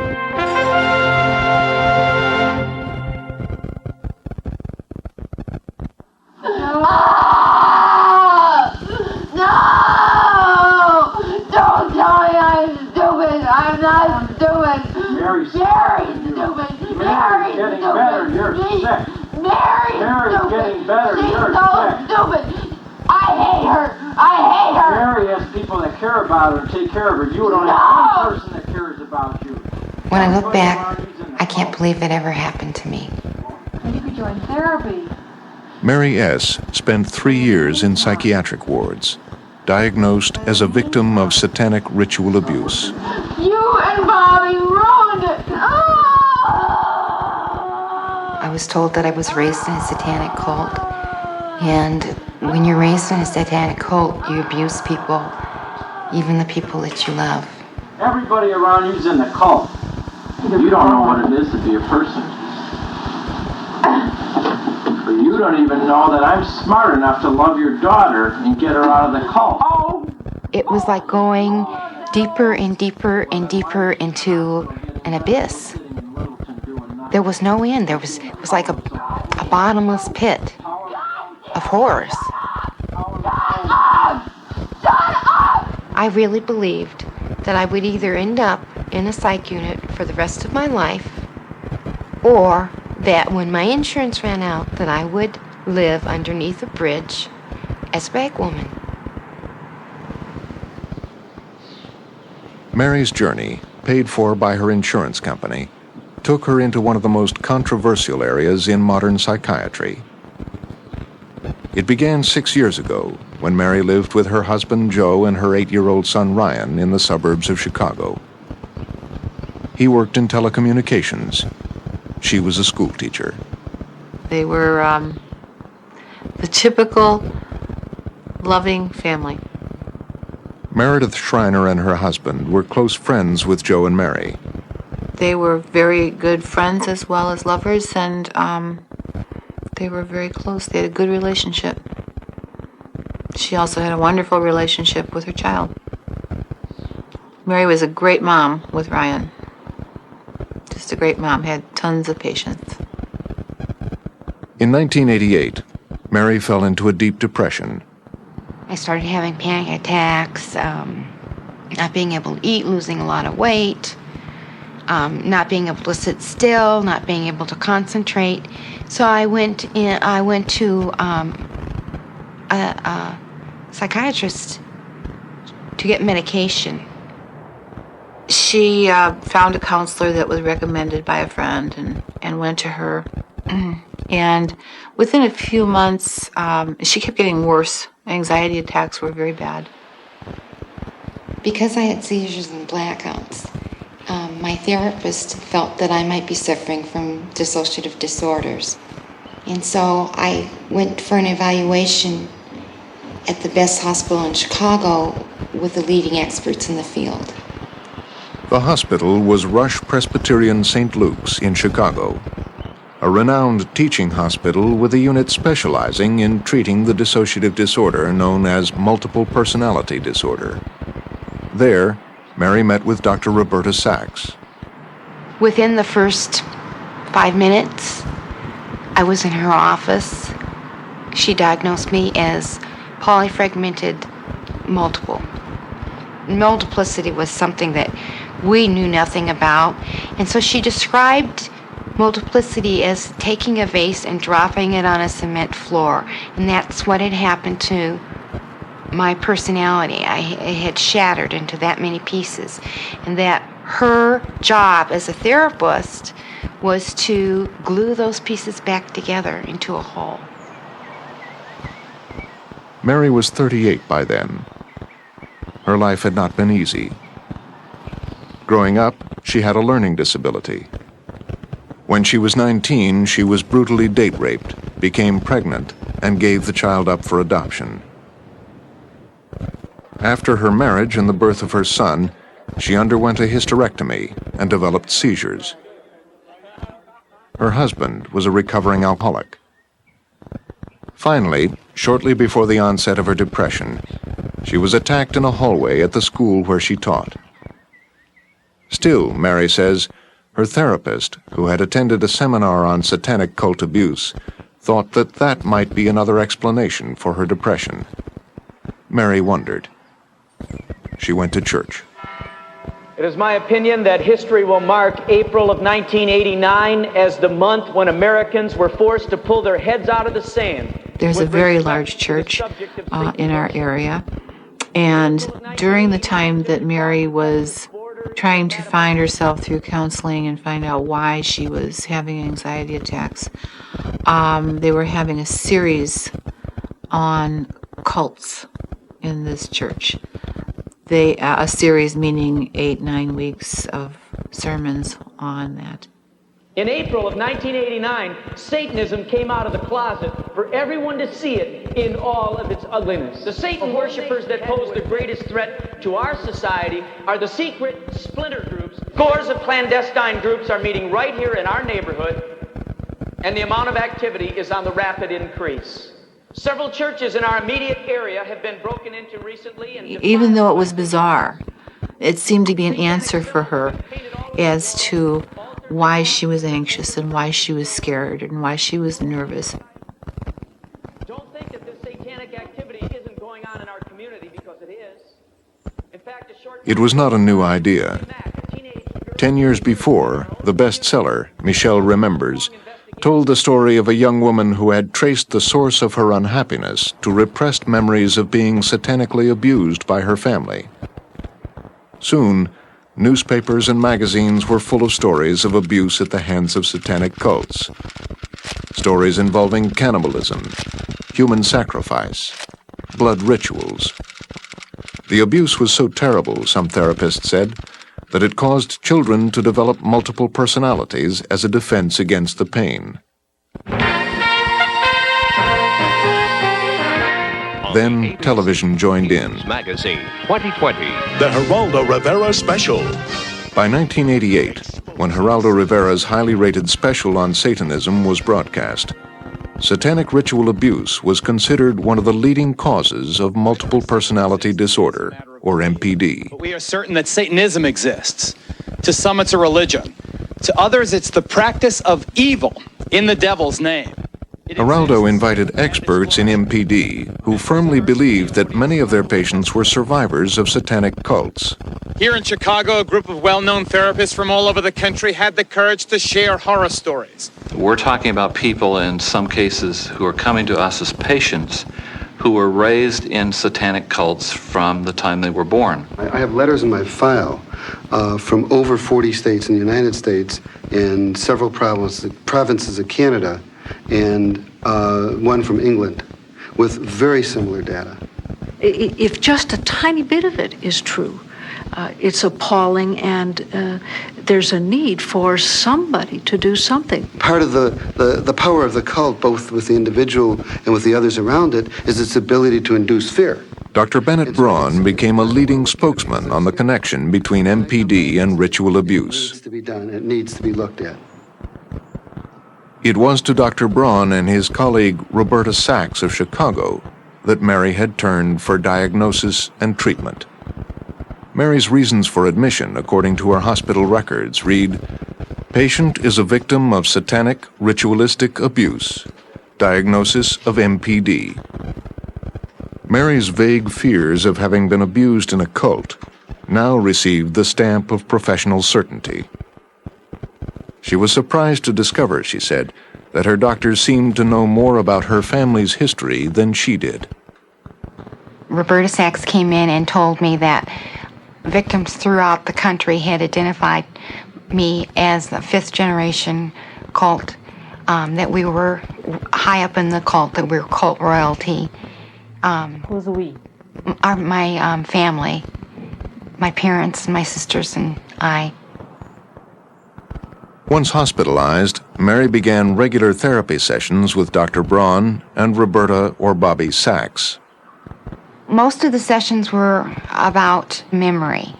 Don't tell me I'm stupid. I'm not stupid. Mary's stupid. Mary's getting better. You're sick. Mary's stupid. Getting better. She's so stupid. I hate her. Mary has people that care about her and take care of her. You don't have one person that cares about you. When I look back, I can't believe it ever happened to me. You could join therapy. Mary S. spent 3 years in psychiatric wards, diagnosed as a victim of satanic ritual abuse. You and Bobby ruined it. I was told that I was raised in a satanic cult, and when you're raised in a satanic cult, you abuse people, even the people that you love. Everybody around you's in the cult. You don't know what it is to be a person. But you don't even know that I'm smart enough to love your daughter and get her out of the cult. It was like going deeper and deeper and deeper into an abyss. There was no end. It was like a bottomless pit of horrors. I really believed that I would either end up in a psych unit for the rest of my life, or that when my insurance ran out, that I would live underneath a bridge as a bagwoman. Mary's journey, paid for by her insurance company, took her into one of the most controversial areas in modern psychiatry. It began 6 years ago when Mary lived with her husband Joe and her 8-year-old son Ryan in the suburbs of Chicago. He worked in telecommunications. She was a school teacher. They were the typical loving family. Meredith Schreiner and her husband were close friends with Joe and Mary. They were very good friends as well as lovers, and they were very close. They had a good relationship. She also had a wonderful relationship with her child. Mary was a great mom with Ryan. Just a great mom, had tons of patience. In 1988, Mary fell into a deep depression. I started having panic attacks, not being able to eat, losing a lot of weight, not being able to sit still, not being able to concentrate. So I went to a psychiatrist to get medication. She found a counselor that was recommended by a friend and went to her. And within a few months, she kept getting worse. Anxiety attacks were very bad. Because I had seizures and blackouts, my therapist felt that I might be suffering from dissociative disorders. And so I went for an evaluation at the best hospital in Chicago with the leading experts in the field. The hospital was Rush Presbyterian St. Luke's in Chicago, a renowned teaching hospital with a unit specializing in treating the dissociative disorder known as multiple personality disorder. There, Mary met with Dr. Roberta Sachs. Within the first 5 minutes, I was in her office. She diagnosed me as polyfragmented multiple. Multiplicity was something that we knew nothing about, and so she described multiplicity as taking a vase and dropping it on a cement floor, and that's what had happened to my personality. It had shattered into that many pieces, and that her job as a therapist was to glue those pieces back together into a whole. Mary was 38 by then. Her life had not been easy. Growing up, she had a learning disability. When she was 19, she was brutally date raped, became pregnant, and gave the child up for adoption. After her marriage and the birth of her son, she underwent a hysterectomy and developed seizures. Her husband was a recovering alcoholic. Finally, shortly before the onset of her depression, she was attacked in a hallway at the school where she taught. Still, Mary says, her therapist, who had attended a seminar on satanic cult abuse, thought that that might be another explanation for her depression. Mary wondered. She went to church. It is my opinion that history will mark April of 1989 as the month when Americans were forced to pull their heads out of the sand. There's a very large church in our area, and during the time that Mary was trying to find herself through counseling and find out why she was having anxiety attacks, they were having a series on cults in this church. A series meaning 8-9 weeks of sermons on that. In April of 1989, Satanism came out of the closet for everyone to see it in all of its ugliness. The Satan worshippers that pose the greatest threat to our society are the secret splinter groups. Scores of clandestine groups are meeting right here in our neighborhood, and the amount of activity is on the rapid increase. Several churches in our immediate area have been broken into recently. And even though it was bizarre, it seemed to be an answer for her as to why she was anxious and why she was scared and why she was nervous. Don't think that this satanic activity isn't going on in our community, because it is. In fact, It was not a new idea. 10 years before, the bestseller, Michelle Remembers, told the story of a young woman who had traced the source of her unhappiness to repressed memories of being satanically abused by her family. Soon, newspapers and magazines were full of stories of abuse at the hands of satanic cults. Stories involving cannibalism, human sacrifice, blood rituals. The abuse was so terrible, some therapists said, that it caused children to develop multiple personalities as a defense against the pain. Then television joined in. Magazine 2020. The Geraldo Rivera Special. By 1988, when Geraldo Rivera's highly rated special on Satanism was broadcast, satanic ritual abuse was considered one of the leading causes of multiple personality disorder, or MPD. But we are certain that Satanism exists. To some, it's a religion. To others, it's the practice of evil in the devil's name. Geraldo invited experts in MPD who firmly believed that many of their patients were survivors of satanic cults. Here in Chicago, a group of well-known therapists from all over the country had the courage to share horror stories. We're talking about people in some cases who are coming to us as patients who were raised in satanic cults from the time they were born. I have letters in my file from over 40 states in the United States and several provinces of Canada and one from England with very similar data. If just a tiny bit of it is true, it's appalling, and there's a need for somebody to do something. Part of the power of the cult, both with the individual and with the others around it, is its ability to induce fear. Dr. Bennett Braun became a leading spokesman on the connection between MPD and ritual abuse. It needs to be done. It needs to be looked at. It was to Dr. Braun and his colleague Roberta Sachs of Chicago that Mary had turned for diagnosis and treatment. Mary's reasons for admission, according to her hospital records, read, "Patient is a victim of satanic ritualistic abuse. Diagnosis of MPD." Mary's vague fears of having been abused in a cult now received the stamp of professional certainty. She was surprised to discover, she said, that her doctors seemed to know more about her family's history than she did. Roberta Sachs came in and told me that victims throughout the country had identified me as the fifth-generation cult, that we were high up in the cult, that we were cult royalty. Who's we? My family, my parents, my sisters, and I. Once hospitalized, Mary began regular therapy sessions with Dr. Braun and Roberta or Bobby Sachs. Most of the sessions were about memory.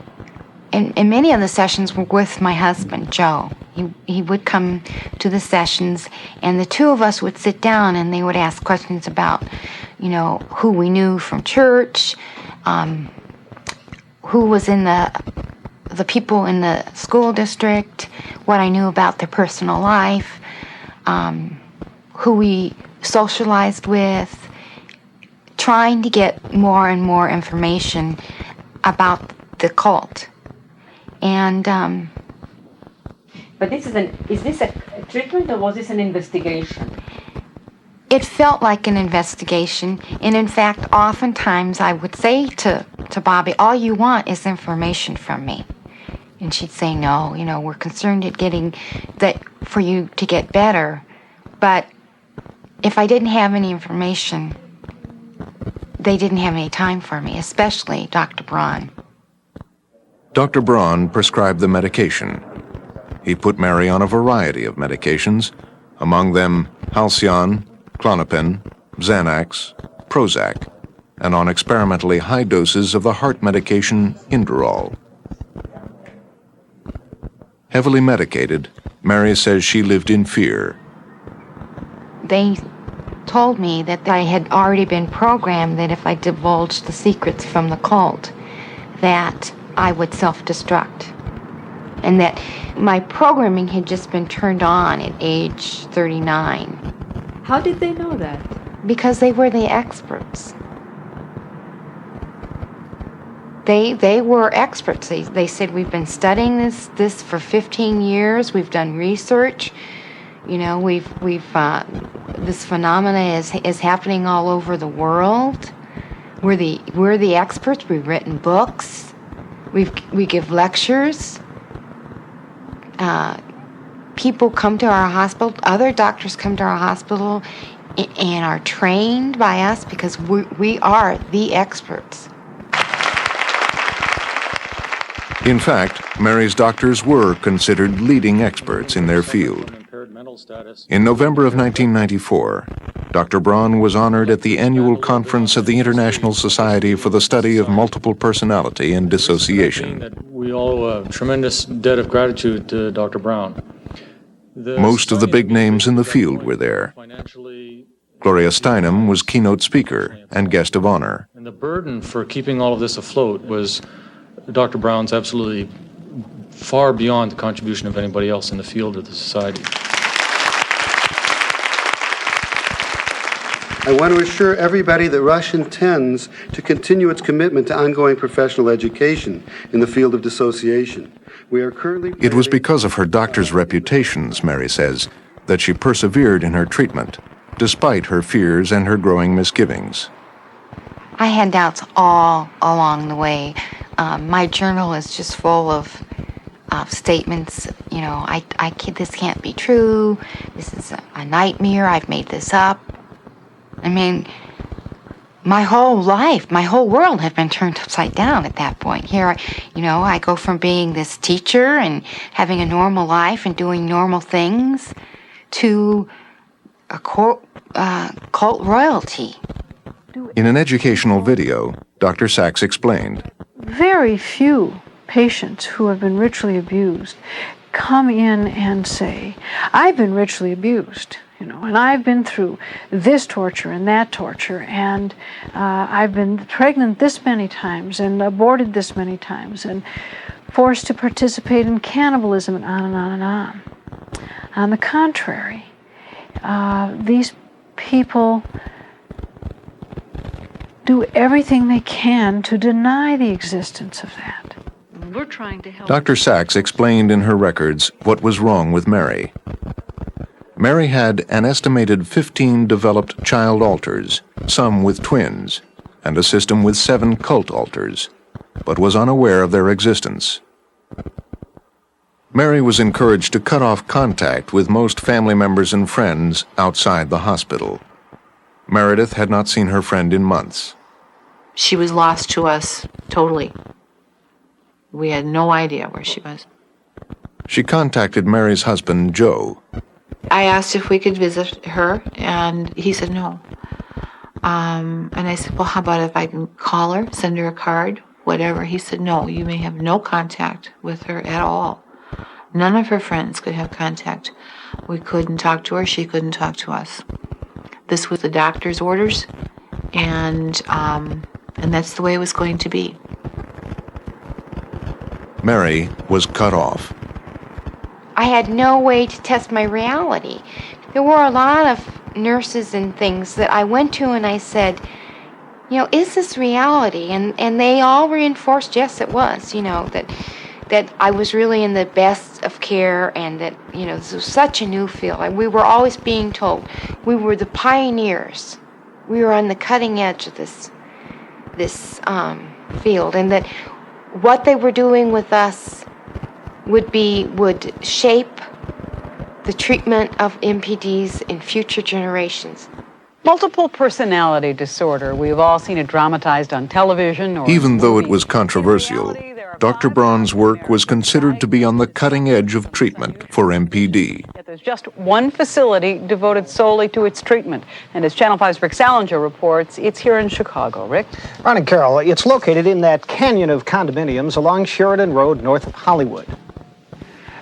And many of the sessions were with my husband, Joe. He would come to the sessions, and the two of us would sit down, and they would ask questions about, who we knew from church, who was in the the people in the school district, what I knew about their personal life, who we socialized with, trying to get more and more information about the cult. And but is this a treatment or was this an investigation? it felt like an investigation, and in fact, oftentimes I would say to Bobby, all you want is information from me. And she'd say, no, we're concerned at getting that for you to get better. But if I didn't have any information, they didn't have any time for me, especially Dr. Braun. Dr. Braun prescribed the medication. He put Mary on a variety of medications, among them Halcyon, Klonopin, Xanax, Prozac, and on experimentally high doses of the heart medication Inderol. Heavily medicated, Mary says she lived in fear. They told me that I had already been programmed that if I divulged the secrets from the cult, that I would self-destruct. And that my programming had just been turned on at age 39. How did they know that? Because they were the experts. They were experts. They said, we've been studying this for 15 years. We've done research. This phenomena is happening all over the world. We're the experts. We've written books. We give lectures. People come to our hospital. Other doctors come to our hospital and are trained by us because we are the experts. In fact, Mary's doctors were considered leading experts in their field. In November of 1994, Dr. Braun was honored at the annual conference of the International Society for the Study of Multiple Personality and Dissociation. We owe a tremendous debt of gratitude to Dr. Braun. Most of the big names in the field were there. Gloria Steinem was keynote speaker and guest of honor. And the burden for keeping all of this afloat was Dr. Braun's absolutely far beyond the contribution of anybody else in the field of the society. I want to assure everybody that Rush intends to continue its commitment to ongoing professional education in the field of dissociation. We are currently... It was because of her doctor's reputations, Mary says, that she persevered in her treatment, despite her fears and her growing misgivings. I had doubts all along the way. My journal is just full of statements, this can't be true, this is a nightmare, I've made this up. I mean, my whole life, my whole world had been turned upside down at that point. Here, I go from being this teacher and having a normal life and doing normal things to a cult royalty. In an educational video, Dr. Sachs explained, Very few patients who have been ritually abused come in and say, I've been ritually abused, and I've been through this torture and that torture, and I've been pregnant this many times and aborted this many times and forced to participate in cannibalism and on and on and on. On the contrary, these people do everything they can to deny the existence of that. We're trying to help. Dr. Sachs explained in her records what was wrong with Mary. Mary had an estimated 15 developed child alters, some with twins, and a system with 7 cult alters, but was unaware of their existence. Mary was encouraged to cut off contact with most family members and friends outside the hospital. Meredith had not seen her friend in months. She was lost to us totally. We had no idea where she was. She contacted Mary's husband, Joe. I asked if we could visit her, and he said no. And I said, well, how about if I can call her, send her a card, whatever? He said, no, you may have no contact with her at all. None of her friends could have contact. We couldn't talk to her. She couldn't talk to us. This was the doctor's orders, and that's the way it was going to be. Mary was cut off. I had no way to test my reality. There were a lot of nurses and things that I went to and I said, you know, is this reality? And they all reinforced, yes, it was, you know, that I was really in the best of care and that, you know, this was such a new field. And we were always being told we were the pioneers. We were on the cutting edge of this field, and that what they were doing with us would shape the treatment of MPDs in future generations. Multiple personality disorder. We've all seen it dramatized on television or Even though it was controversial, Dr. Braun's work was considered to be on the cutting edge of treatment for MPD. there's just one facility devoted solely to its treatment. And as Channel 5's Rick Salinger reports, it's here in Chicago. Rick? Ron and Carol, it's located in that canyon of condominiums along Sheridan Road north of Hollywood.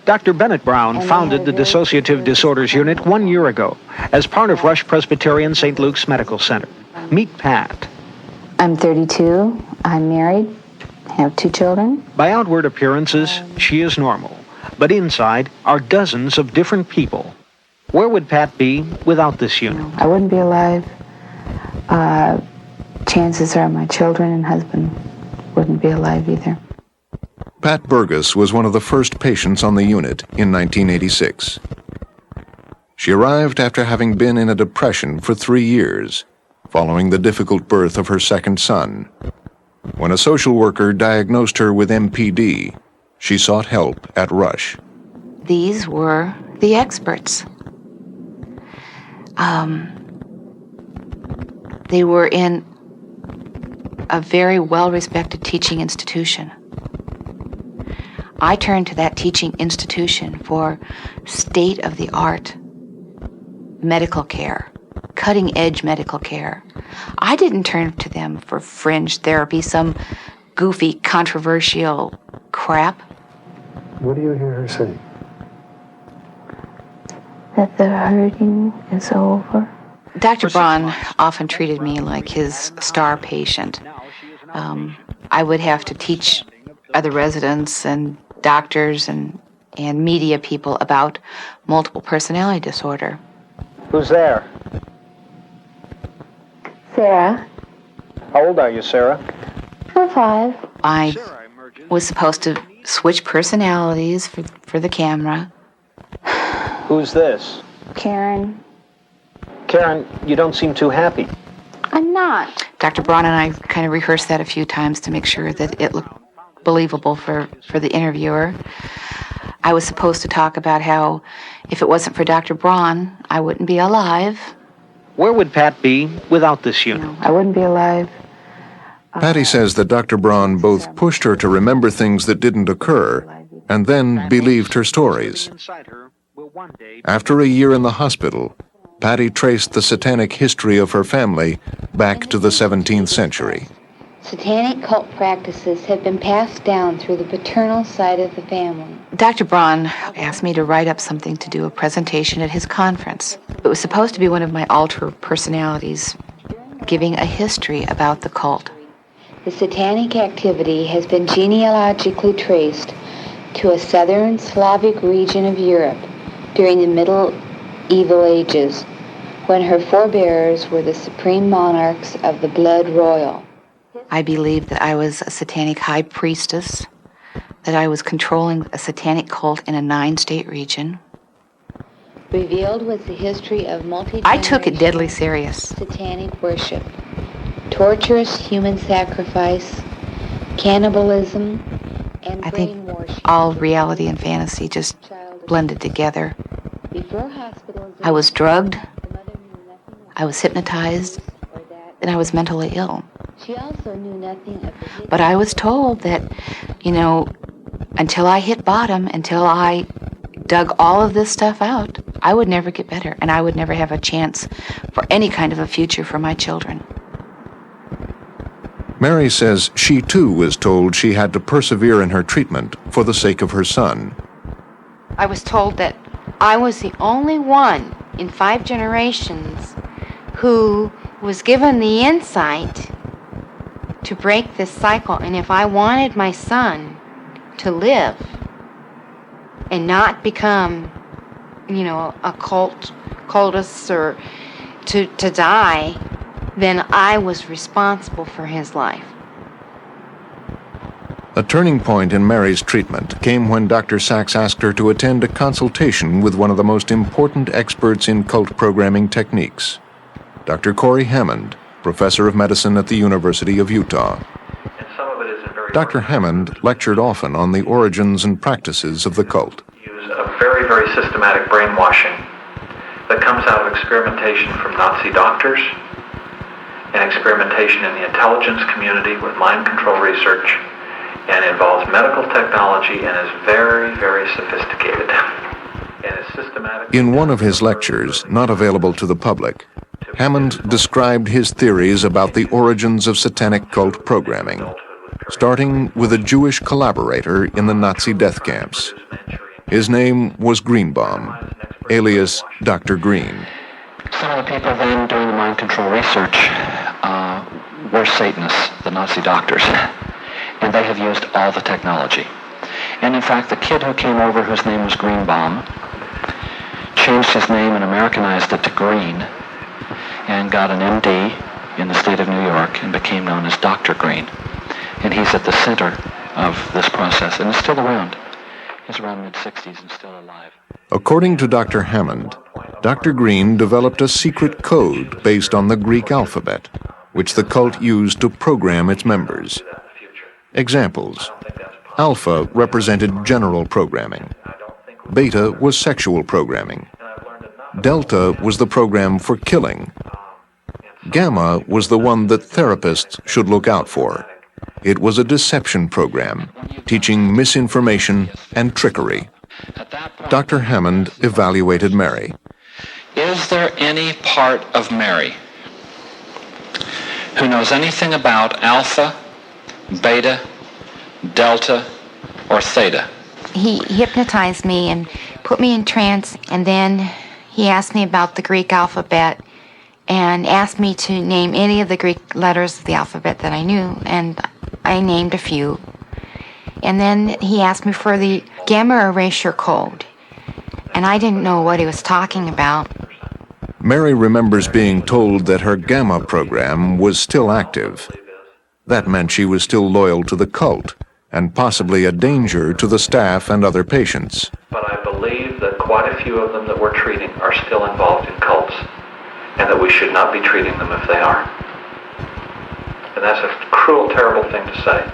Dr. Bennett Brown founded the Dissociative Disorders Unit 1 year ago as part of Rush Presbyterian St. Luke's Medical Center. Meet Pat. I'm 32. I'm married. Have 2 children. By outward appearances, she is normal. But inside are dozens of different people. Where would Pat be without this unit? I wouldn't be alive. Chances are my children and husband wouldn't be alive either. Pat Burgess was one of the first patients on the unit in 1986. She arrived after having been in a depression for 3 years, following the difficult birth of her second son. When a social worker diagnosed her with MPD, she sought help at Rush. These were the experts. They were in a very well-respected teaching institution. I turned to that teaching institution for state-of-the-art medical care, cutting-edge medical care. I didn't turn to them for fringe therapy, some goofy, controversial crap. What do you hear her say? That the hurting is over. Dr. Braun often treated me like his star patient. I would have to teach other residents and doctors and media people about multiple personality disorder. Who's there? Sarah. How old are you, Sarah? I'm 5. I was supposed to switch personalities for the camera. Who's this? Karen. Karen, you don't seem too happy. I'm not. Dr. Braun and I kind of rehearsed that a few times to make sure that it looked believable for the interviewer. I was supposed to talk about how if it wasn't for Dr. Braun, I wouldn't be alive. Where would Pat be without this unit? I wouldn't be alive. Patty says that Dr. Braun both pushed her to remember things that didn't occur and then believed her stories. After a year in the hospital, Patty traced the satanic history of her family back to the 17th century. Satanic cult practices have been passed down through the paternal side of the family. Dr. Braun asked me to write up something to do a presentation at his conference. It was supposed to be one of my alter personalities, giving a history about the cult. The satanic activity has been genealogically traced to a southern Slavic region of Europe during the Medieval Ages, when her forebears were the supreme monarchs of the blood royal. I believed that I was a satanic high priestess, that I was controlling a satanic cult in a 9-state region. Revealed was the history of I took it deadly serious. Satanic worship, torturous human sacrifice, cannibalism, and I think all reality and fantasy just blended together. I was drugged, I was hypnotized, and I was mentally ill. She also knew nothing of the But I was told that, until I hit bottom, until I dug all of this stuff out, I would never get better, and I would never have a chance for any kind of a future for my children. Mary says she too was told she had to persevere in her treatment for the sake of her son. I was told that I was the only one in 5 generations who was given the insight to break this cycle, and if I wanted my son to live and not become, a cultist or to die, then I was responsible for his life. A turning point in Mary's treatment came when Dr. Sachs asked her to attend a consultation with one of the most important experts in cult programming techniques, Dr. Corey Hammond, professor of medicine at the University of Utah. Dr. Hammond lectured often on the origins and practices of the cult. Use a very, very systematic brainwashing that comes out of experimentation from Nazi doctors and experimentation in the intelligence community with mind control research, and involves medical technology and is very, very sophisticated and is systematic. In one of his lectures, not available to the public, Hammond described his theories about the origins of satanic cult programming, starting with a Jewish collaborator in the Nazi death camps. His name was Greenbaum, alias Dr. Green. Some of the people then doing the mind control research were Satanists, the Nazi doctors. And they have used all the technology. And in fact, the kid who came over, whose name was Greenbaum, changed his name and Americanized it to Green, and got an MD in the state of New York and became known as Dr. Green. And he's at the center of this process and is still around. He's around mid-60s and still alive. According to Dr. Hammond, Dr. Green developed a secret code based on the Greek alphabet, which the cult used to program its members. Examples: Alpha represented general programming. Beta was sexual programming. Delta was the program for killing. Gamma was the one that therapists should look out for. It was a deception program, teaching misinformation and trickery. Dr. Hammond evaluated Mary. Is there any part of Mary who knows anything about alpha, beta, delta, or theta? He hypnotized me and put me in trance, and then he asked me about the Greek alphabet and asked me to name any of the Greek letters of the alphabet that I knew, and I named a few. And then he asked me for the gamma erasure code, and I didn't know what he was talking about. Mary remembers being told that her gamma program was still active. That meant she was still loyal to the cult, and possibly a danger to the staff and other patients. But I believe that quite a few of them that we're treating are still involved in cults, and that we should not be treating them if they are. And that's a cruel, terrible thing to say,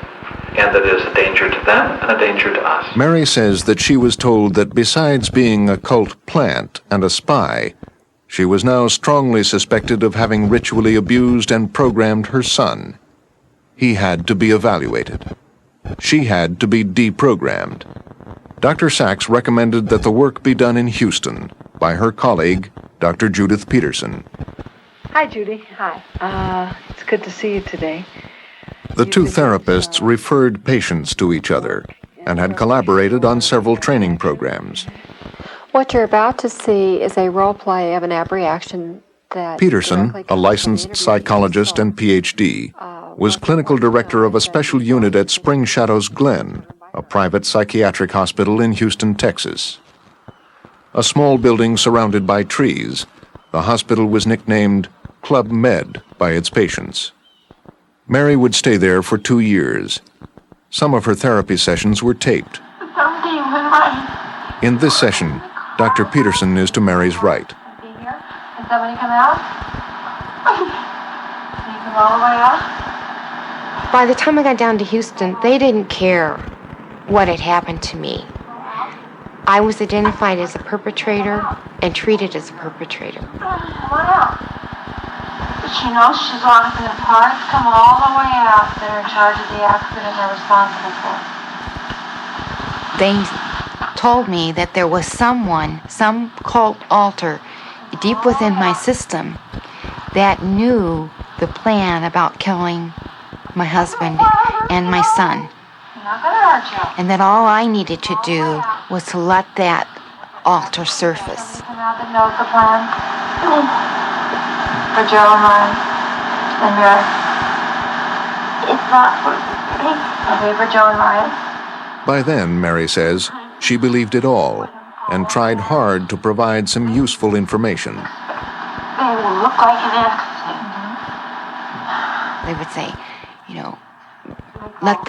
and that is a danger to them and a danger to us. Mary says that she was told that besides being a cult plant and a spy, she was now strongly suspected of having ritually abused and programmed her son. He had to be evaluated. She had to be deprogrammed. Dr. Sachs recommended that the work be done in Houston by her colleague, Dr. Judith Peterson. Hi, Judy. Hi. It's good to see you today. The two therapists referred patients to each other and had collaborated on several training programs. What you're about to see is a role play of an abreaction that Peterson, a licensed psychologist and PhD, was clinical director of a special unit at Spring Shadows Glen, a private psychiatric hospital in Houston, Texas. A small building surrounded by trees, the hospital was nicknamed Club Med by its patients. Mary would stay there for 2 years. Some of her therapy sessions were taped. Something went right. In this session, Dr. Peterson is to Mary's right. Can somebody come out? Can you come all the way out? By the time I got down to Houston, they didn't care what had happened to me. I was identified as a perpetrator and treated as a perpetrator. Come on out. She knows she's locked in the parts. Come all the way out. They're in charge of the accident. They're responsible for it. They told me that there was someone, some cult altar, deep within my system that knew the plan about killing my husband and my son. Not gonna hurt you. And that all I needed to do was to let that altar surface. Come out that knows the plan. For Joe and mine. And yours. It's not for me. Okay, for Joe and mine. By then, Mary says, she believed it all and tried hard to provide some useful information. They will look like an accident. They would say, you know, let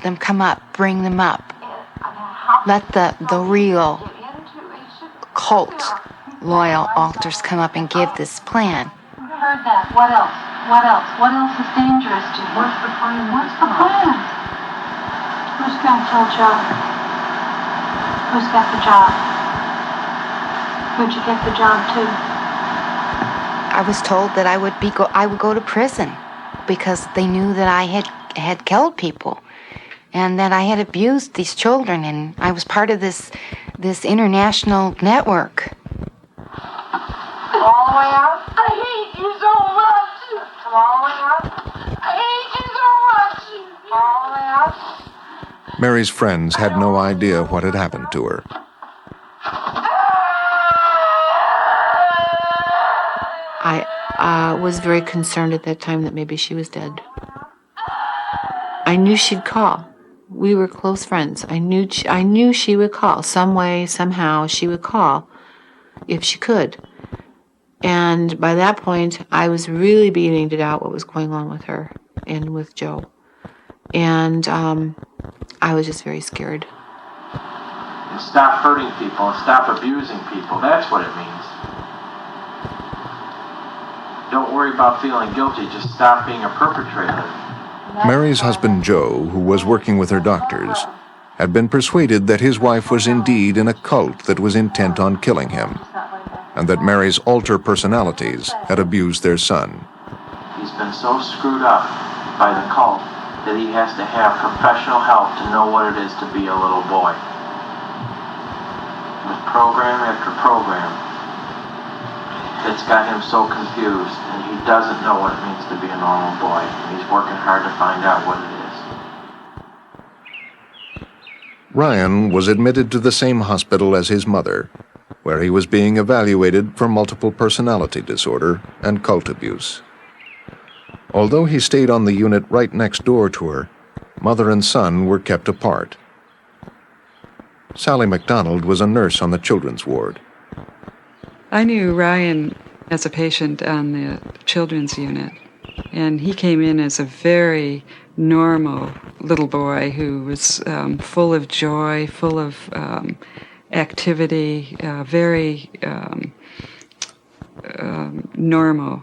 them come up, bring them up. Let the real cult loyal alters come up and give this plan. Heard that. What else? What else? What else is dangerous to you? What's the plan? What's the plan? Who's going to kill Joe? Who's got the job? Who'd you get the job to? I was told that I would go to prison because they knew that I had killed people and that I had abused these children, and I was part of this international network. All the way out? I hate you so much. Come all the way out? I hate you so much. All the way out? Mary's friends had no idea what had happened to her. I was very concerned at that time that maybe she was dead. I knew she'd call. We were close friends. I knew she would call. Some way, somehow, she would call if she could. And by that point, I was really beginning to doubt what was going on with her and with Joe. And I was just very scared. And stop hurting people and stop abusing people. That's what it means. Don't worry about feeling guilty. Just stop being a perpetrator. Mary's husband Joe, who was working with her doctors, had been persuaded that his wife was indeed in a cult that was intent on killing him, and that Mary's alter personalities had abused their son. He's been so screwed up by the cult that he has to have professional help to know what it is to be a little boy. With program after program, it's got him so confused, and he doesn't know what it means to be a normal boy. He's working hard to find out what it is. Ryan was admitted to the same hospital as his mother, where he was being evaluated for multiple personality disorder and cult abuse. Although he stayed on the unit right next door to her, mother and son were kept apart. Sally McDonald was a nurse on the children's ward. I knew Ryan as a patient on the children's unit, and he came in as a very normal little boy who was full of joy, full of activity, very normal,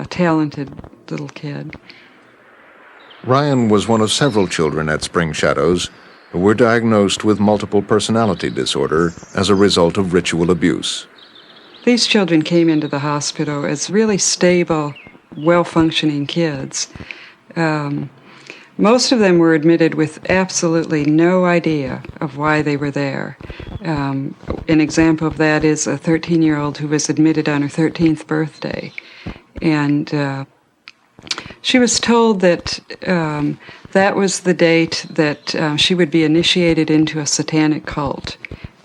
talented little kid. Ryan was one of several children at Spring Shadows who were diagnosed with multiple personality disorder as a result of ritual abuse. These children came into the hospital as really stable, well-functioning kids. Most of them were admitted with absolutely no idea of why they were there. An example of that is a 13-year-old who was admitted on her 13th birthday. And she was told that that was the date that she would be initiated into a satanic cult,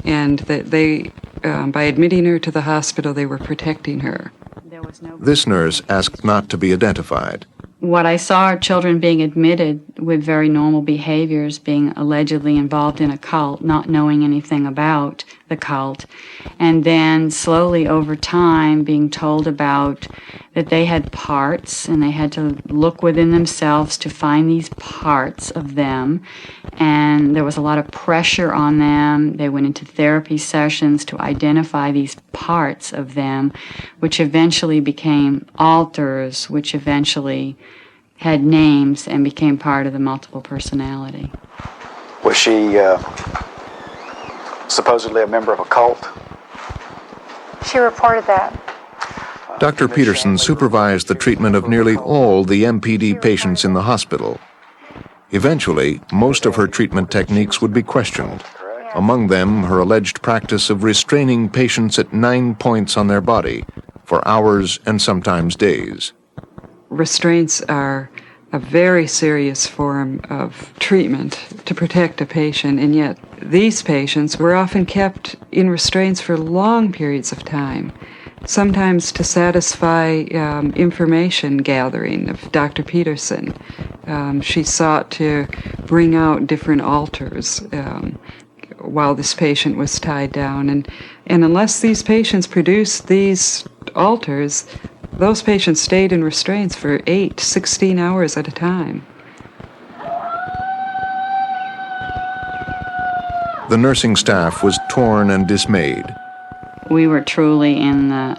and that they, by admitting her to the hospital, they were protecting her. This nurse asked not to be identified. What I saw are children being admitted with very normal behaviors, being allegedly involved in a cult, not knowing anything about the cult, and then slowly over time being told about that they had parts and they had to look within themselves to find these parts of them, and there was a lot of pressure on them. They went into therapy sessions to identify these parts of them, which eventually became alters, which eventually had names and became part of the multiple personality. Was she supposedly a member of a cult? She reported that. Dr. Peterson supervised the treatment of nearly all the MPD patients in the hospital. Eventually, most of her treatment techniques would be questioned. Among them, her alleged practice of restraining patients at 9 points on their body for hours and sometimes days. Restraints are a very serious form of treatment to protect a patient, and yet these patients were often kept in restraints for long periods of time, sometimes to satisfy information gathering of Dr. Peterson. She sought to bring out different alters while this patient was tied down. And unless these patients produced these alters, those patients stayed in restraints for 8 to 16 hours at a time. The nursing staff was torn and dismayed. We were truly in the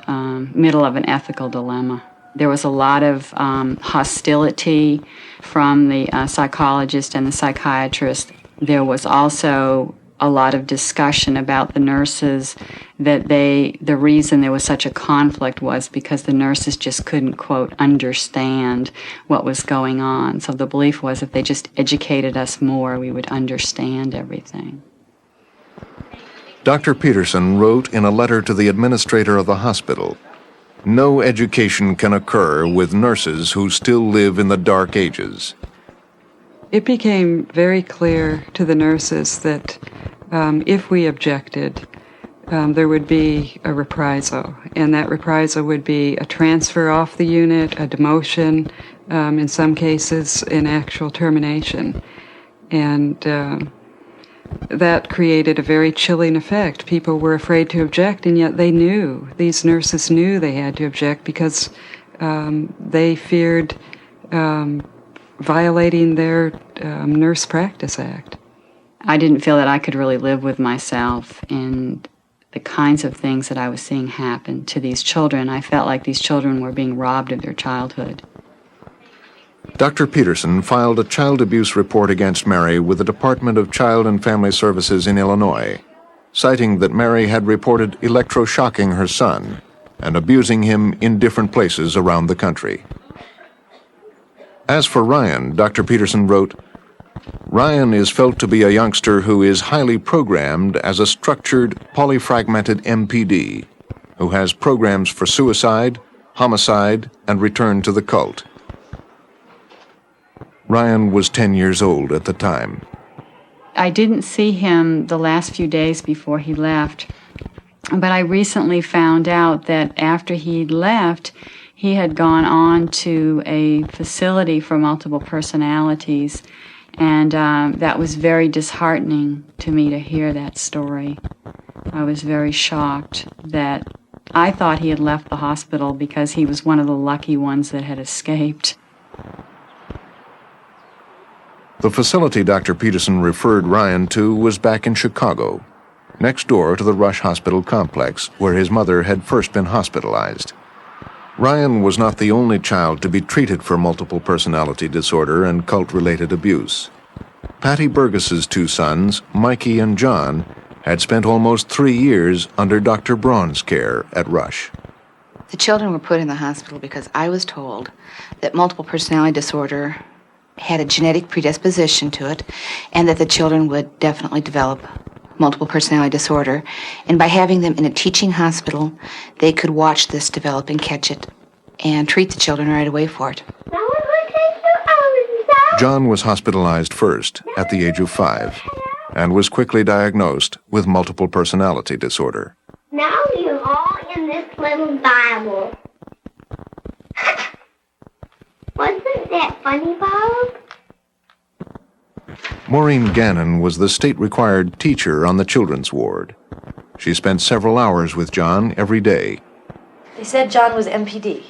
middle of an ethical dilemma. There was a lot of hostility from the psychologist and the psychiatrist. There was also a lot of discussion about the nurses, that the reason there was such a conflict was because the nurses just couldn't, quote, understand what was going on. So the belief was if they just educated us more, we would understand everything. Dr. Peterson wrote in a letter to the administrator of the hospital, "No education can occur with nurses who still live in the dark ages." It became very clear to the nurses that if we objected, there would be a reprisal, and that reprisal would be a transfer off the unit, a demotion, in some cases, an actual termination. And that created a very chilling effect. People were afraid to object, and yet they knew, these nurses knew they had to object because they feared violating their Nurse Practice Act. I didn't feel that I could really live with myself and the kinds of things that I was seeing happen to these children. I felt like these children were being robbed of their childhood. Dr. Peterson filed a child abuse report against Mary with the Department of Child and Family Services in Illinois, citing that Mary had reported electroshocking her son and abusing him in different places around the country. As for Ryan, Dr. Peterson wrote, "Ryan is felt to be a youngster who is highly programmed as a structured, polyfragmented MPD, who has programs for suicide, homicide, and return to the cult." Ryan was 10 years old at the time. I didn't see him the last few days before he left, but I recently found out that after he left, he had gone on to a facility for multiple personalities, and that was very disheartening to me to hear that story. I was very shocked that I thought he had left the hospital because he was one of the lucky ones that had escaped. The facility Dr. Peterson referred Ryan to was back in Chicago, next door to the Rush Hospital complex where his mother had first been hospitalized. Ryan was not the only child to be treated for multiple personality disorder and cult-related abuse. Patty Burgess's 2 sons, Mikey and John, had spent almost 3 years under Dr. Braun's care at Rush. The children were put in the hospital because I was told that multiple personality disorder had a genetic predisposition to it, and that the children would definitely develop multiple personality disorder. And by having them in a teaching hospital, they could watch this develop and catch it and treat the children right away for it. John was hospitalized first at the age of 5 and was quickly diagnosed with multiple personality disorder. Now you're all in this little Bible. Wasn't that funny, Bob? Maureen Gannon was the state-required teacher on the children's ward. She spent several hours with John every day. They said John was MPD.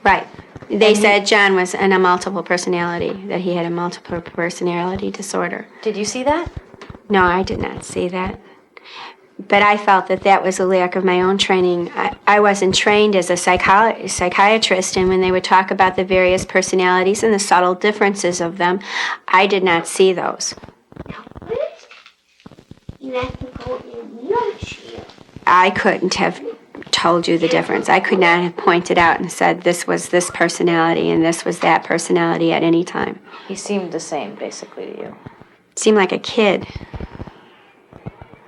Right. They said John was in a multiple personality, that he had a multiple personality disorder. Did you see that? No, I did not see that. But I felt that that was a lack of my own training. I wasn't trained as a psychiatrist, and when they would talk about the various personalities and the subtle differences of them, I did not see those. You have to go in a wheelchair. I couldn't have told you the difference. I could not have pointed out and said this was this personality and this was that personality at any time. He seemed the same, basically, to you. Seemed like a kid.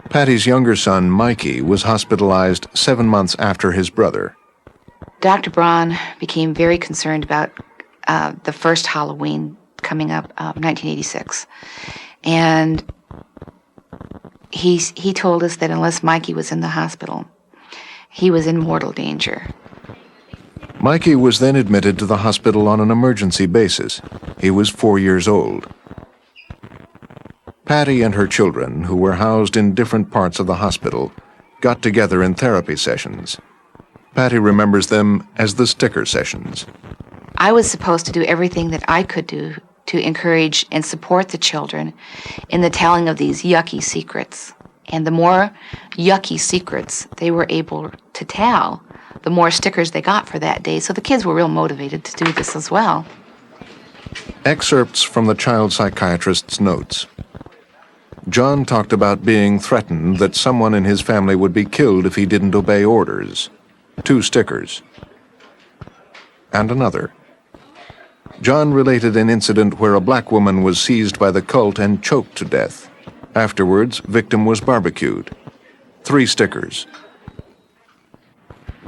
Patty's younger son, Mikey, was hospitalized 7 months after his brother. Dr. Braun became very concerned about the first Halloween coming up, 1986. And he told us that unless Mikey was in the hospital, he was in mortal danger. Mikey was then admitted to the hospital on an emergency basis. He was 4 years old. Patty and her children, who were housed in different parts of the hospital, got together in therapy sessions. Patty remembers them as the sticker sessions. I was supposed to do everything that I could do to encourage and support the children in the telling of these yucky secrets. And the more yucky secrets they were able to tell, the more stickers they got for that day. So the kids were real motivated to do this as well. Excerpts from the child psychiatrist's notes. John talked about being threatened that someone in his family would be killed if he didn't obey orders. 2 stickers. And another. John related an incident where a black woman was seized by the cult and choked to death. Afterwards, victim was barbecued. 3 stickers.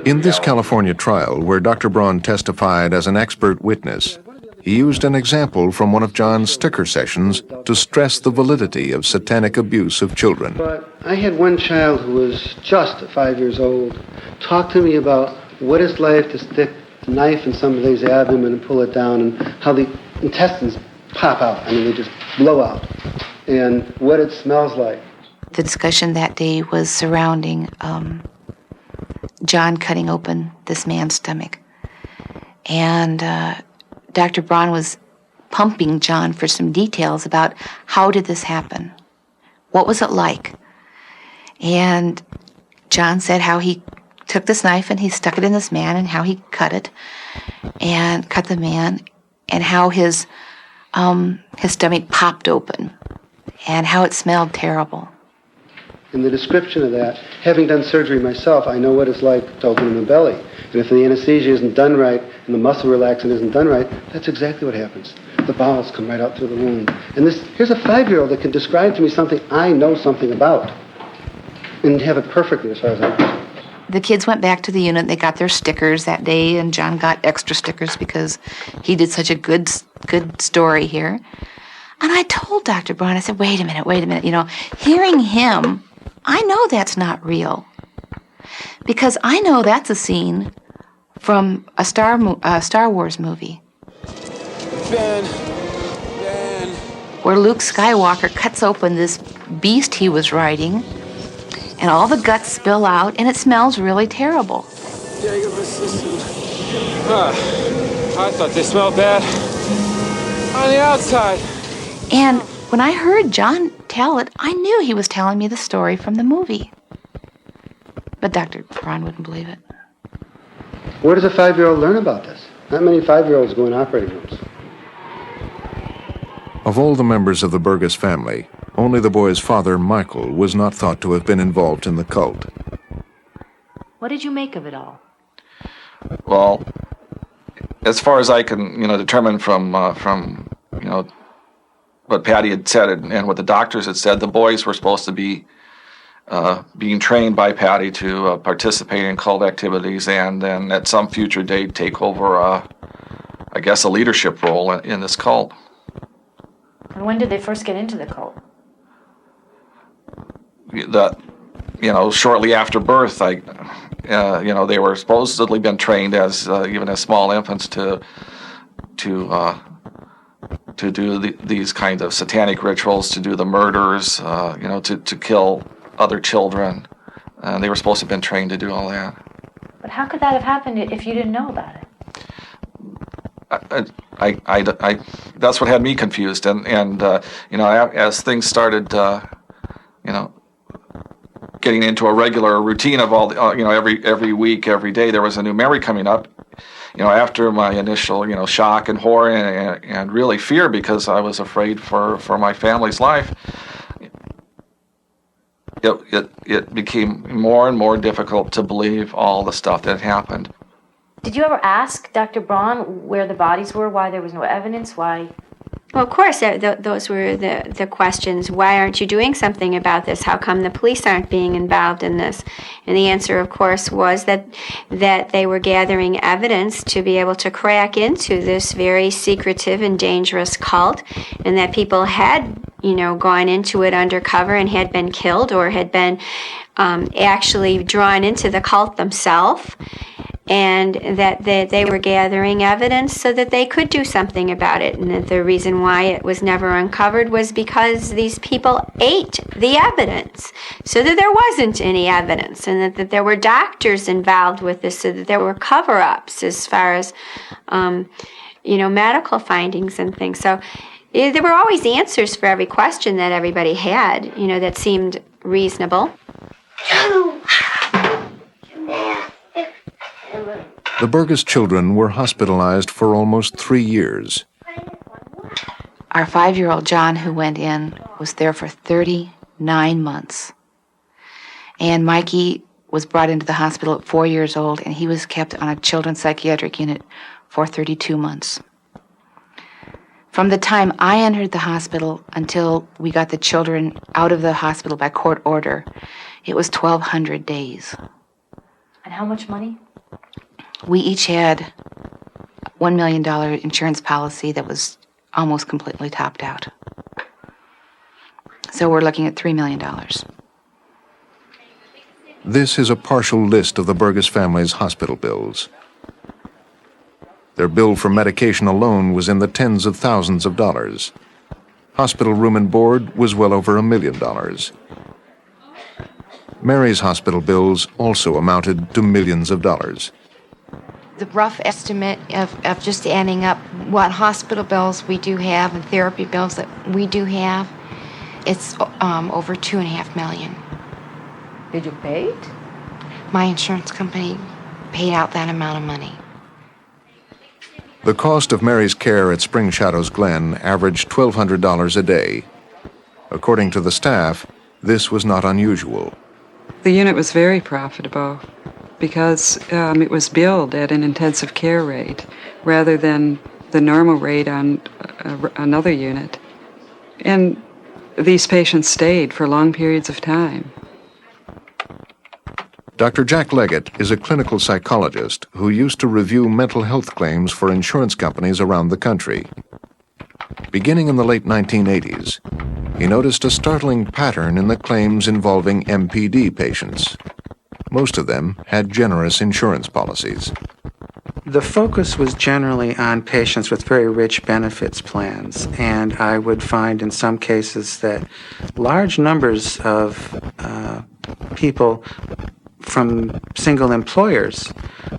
In this California trial, where Dr. Braun testified as an expert witness, he used an example from one of John's sticker sessions to stress the validity of satanic abuse of children. But I had one child who was just 5 years old talk to me about what it's like to stick a knife in somebody's abdomen and pull it down, and how the intestines pop out. I mean, they just blow out. And what it smells like. The discussion that day was surrounding John cutting open this man's stomach. And Dr. Braun was pumping John for some details about how did this happen? What was it like? And John said how he took this knife and he stuck it in this man, and how he cut it and cut the man, and how his stomach popped open and how it smelled terrible. In the description of that, having done surgery myself, I know what it's like to open in the belly. And if the anesthesia isn't done right and the muscle relaxant isn't done right, that's exactly what happens. The bowels come right out through the wound. And here's a 5-year-old that can describe to me something I know something about and have it perfectly as far as I'm concerned. The kids went back to the unit. They got their stickers that day, and John got extra stickers because he did such a good story here. And I told Dr. Braun, I said, wait a minute, you know, hearing him, I know that's not real. Because I know that's a scene from a Star Wars movie. Ben. Where Luke Skywalker cuts open this beast he was riding, and all the guts spill out, and it smells really terrible. I thought they smelled bad on the outside. And when I heard John tell it, I knew he was telling me the story from the movie. But Dr. Braun wouldn't believe it. Where does a 5-year-old learn about this? Not many 5-year-olds go in operating rooms. Of all the members of the Burgess family, only the boy's father, Michael, was not thought to have been involved in the cult. What did you make of it all? Well, as far as I can, determine from what Patty had said and what the doctors had said, the boys were supposed to be being trained by Patty to participate in cult activities, and then at some future date take over, a leadership role in this cult. And when did they first get into the cult? Shortly after birth, they were supposedly been trained as even as small infants to do these kinds of satanic rituals, to do the murders, to kill other children. They were supposed to have been trained to do all that. But how could that have happened if you didn't know about it? That's what had me confused, and as things started, getting into a regular routine of all the, every week, every day, there was a new memory coming up. After my initial, shock and horror and really fear because I was afraid for my family's life, it became more and more difficult to believe all the stuff that had happened. Did you ever ask Dr. Braun where the bodies were, why there was no evidence, why? Well, of course, those were the questions. Why aren't you doing something about this? How come the police aren't being involved in this? And the answer, of course, was that they were gathering evidence to be able to crack into this very secretive and dangerous cult, and that people had, gone into it undercover and had been killed or had been actually drawn into the cult themselves. and that they were gathering evidence so that they could do something about it, and that the reason why it was never uncovered was because these people ate the evidence, so that there wasn't any evidence, and that there were doctors involved with this, so that there were cover-ups as far as medical findings and things. So there were always answers for every question that everybody had, that seemed reasonable. The Burgess children were hospitalized for almost 3 years. Our 5-year-old John, who went in, was there for 39 months. And Mikey was brought into the hospital at 4 years old, and he was kept on a children's psychiatric unit for 32 months. From the time I entered the hospital until we got the children out of the hospital by court order, it was 1,200 days. And how much money? We each had $1 million insurance policy that was almost completely topped out. So we're looking at $3 million. This is a partial list of the Burgess family's hospital bills. Their bill for medication alone was in the tens of thousands of dollars. Hospital room and board was well over $1 million. Mary's hospital bills also amounted to millions of dollars. The rough estimate of just adding up what hospital bills we do have and therapy bills that we do have, it's over $2.5 million. Did you pay it? My insurance company paid out that amount of money. The cost of Mary's care at Spring Shadows Glen averaged $1,200 a day. According to the staff, this was not unusual. The unit was very profitable because it was billed at an intensive care rate rather than the normal rate on another unit. And these patients stayed for long periods of time. Dr. Jack Leggett is a clinical psychologist who used to review mental health claims for insurance companies around the country. Beginning in the late 1980s, he noticed a startling pattern in the claims involving MPD patients. Most of them had generous insurance policies. The focus was generally on patients with very rich benefits plans, and I would find in some cases that large numbers of people from single employers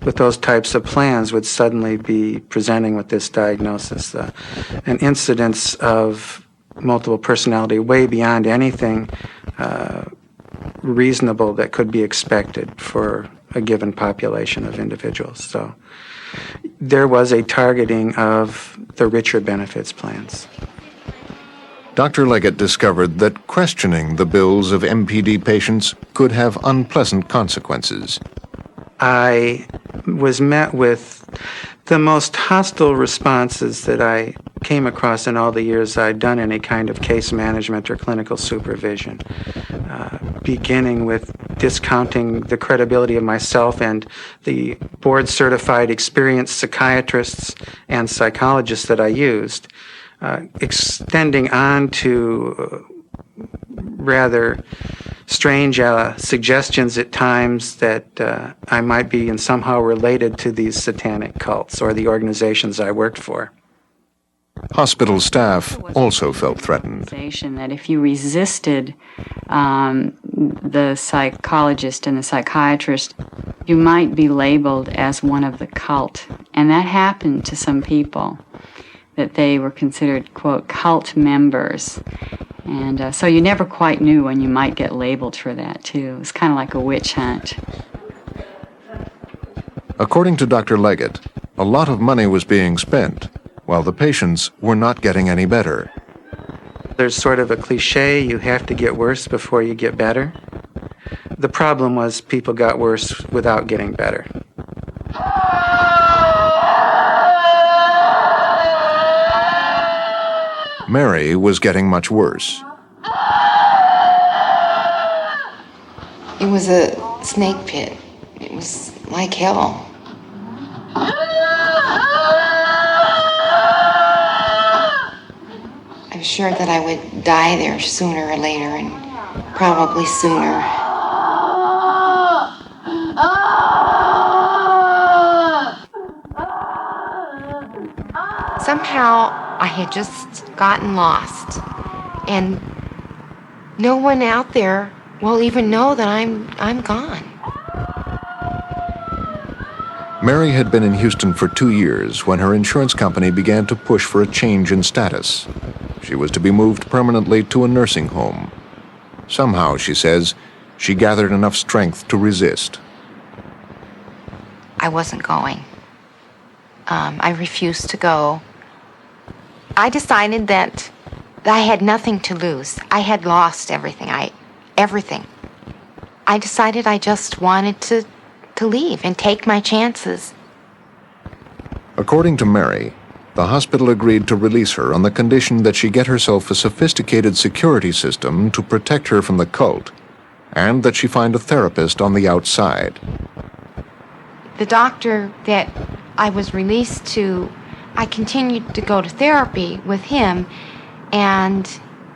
with those types of plans would suddenly be presenting with this diagnosis, an incidence of multiple personality way beyond anything reasonable that could be expected for a given population of individuals. So there was a targeting of the richer benefits plans. Dr. Leggett discovered that questioning the bills of MPD patients could have unpleasant consequences. I was met with the most hostile responses that I came across in all the years I'd done any kind of case management or clinical supervision, beginning with discounting the credibility of myself and the board-certified experienced psychiatrists and psychologists that I used, extending on to rather strange suggestions at times that I might be in somehow related to these satanic cults or the organizations I worked for. Hospital staff also felt threatened. That if you resisted the psychologist and the psychiatrist, you might be labeled as one of the cult. And that happened to some people, that they were considered, quote, cult members. And so you never quite knew when you might get labeled for that, too. It was kind of like a witch hunt. According to Dr. Leggett, a lot of money was being spent, while the patients were not getting any better. There's sort of a cliche, you have to get worse before you get better. The problem was people got worse without getting better. Mary was getting much worse. It was a snake pit. It was like hell. I'm sure that I would die there sooner or later, and probably sooner. somehow I had just gotten lost, and no one out there will even know that I'm gone. Mary had been in Houston for 2 years when her insurance company began to push for a change in status. She was to be moved permanently to a nursing home. Somehow, she says, she gathered enough strength to resist. I wasn't going. I refused to go. I decided that I had nothing to lose. I had lost everything. Everything. I decided I just wanted to leave and take my chances. According to Mary, the hospital agreed to release her on the condition that she get herself a sophisticated security system to protect her from the cult, and that she find a therapist on the outside. The doctor that I was released to, I continued to go to therapy with him, and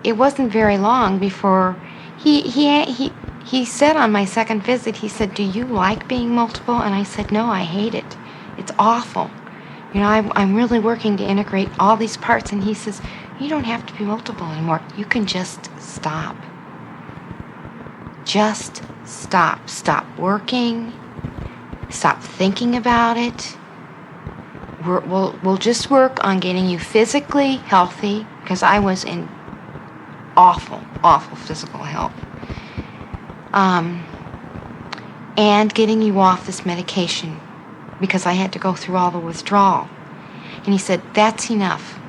it wasn't very long before he said on my second visit, he said, "Do you like being multiple?" And I said, "No, I hate it. It's awful. You know, I'm really working to integrate all these parts." And he says, "You don't have to be multiple anymore. You can just stop. Just stop. Stop working. Stop thinking about it. We'll just work on getting you physically healthy," because I was in awful physical health. And getting you off this medication, because I had to go through all the withdrawal. And he said, "That's enough.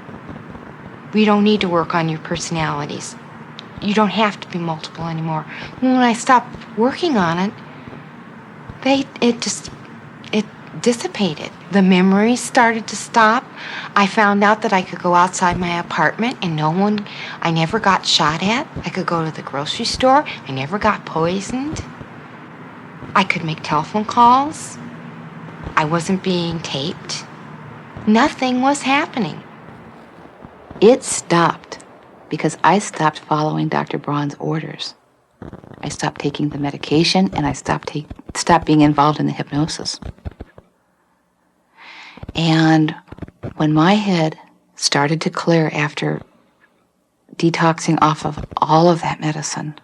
We don't need to work on your personalities. You don't have to be multiple anymore." When I stopped working on it, it dissipated. The memories started to stop. I found out that I could go outside my apartment and I never got shot at. I could go to the grocery store. I never got poisoned. I could make telephone calls. I wasn't being taped. Nothing was happening. It stopped because I stopped following Dr. Braun's orders. I stopped taking the medication, and I stopped being involved in the hypnosis. And when my head started to clear after detoxing off of all of that medicine,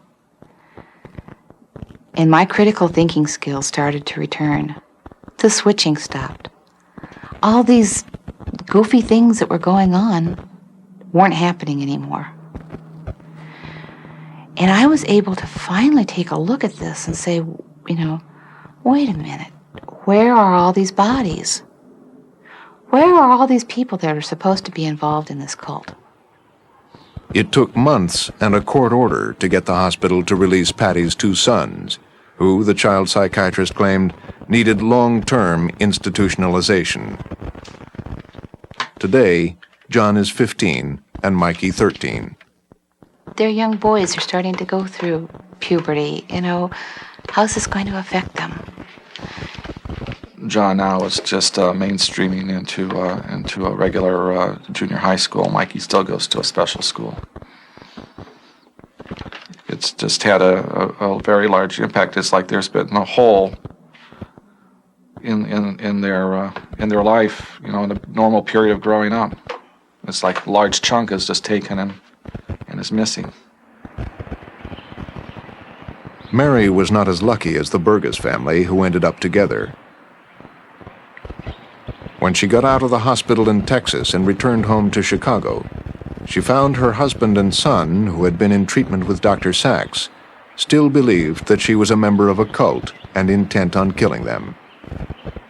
and my critical thinking skills started to return, the switching stopped. All these goofy things that were going on weren't happening anymore. And I was able to finally take a look at this and say, wait a minute, where are all these bodies? Where are all these people that are supposed to be involved in this cult? It took months and a court order to get the hospital to release Patty's 2 sons, who, the child psychiatrist claimed, needed long-term institutionalization. Today, John is 15 and Mikey 13. They're young boys. They're starting to go through puberty. How's this going to affect them? John now is just mainstreaming into a regular junior high school. Mikey still goes to a special school. It's just had a very large impact. It's like there's been a hole in their life, in the normal period of growing up. It's like a large chunk is just taken and is missing. Mary was not as lucky as the Burgess family, who ended up together. When she got out of the hospital in Texas and returned home to Chicago, she found her husband and son, who had been in treatment with Dr. Sachs, still believed that she was a member of a cult and intent on killing them.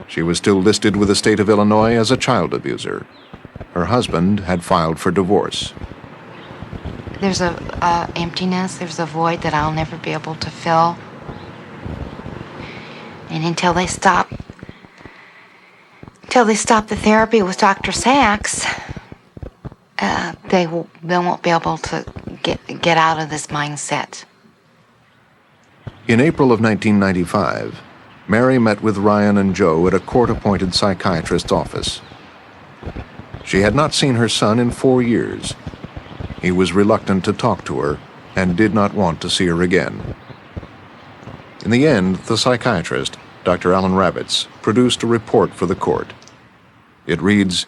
She was still listed with the state of Illinois as a child abuser. Her husband had filed for divorce. There's a emptiness, there's a void that I'll never be able to fill. And until they stop the therapy with Dr. Sachs, they won't be able to get out of this mindset. In April of 1995, Mary met with Ryan and Joe at a court-appointed psychiatrist's office. She had not seen her son in 4 years. He was reluctant to talk to her and did not want to see her again. In the end, the psychiatrist, Dr. Alan Ravitz, produced a report for the court. It reads,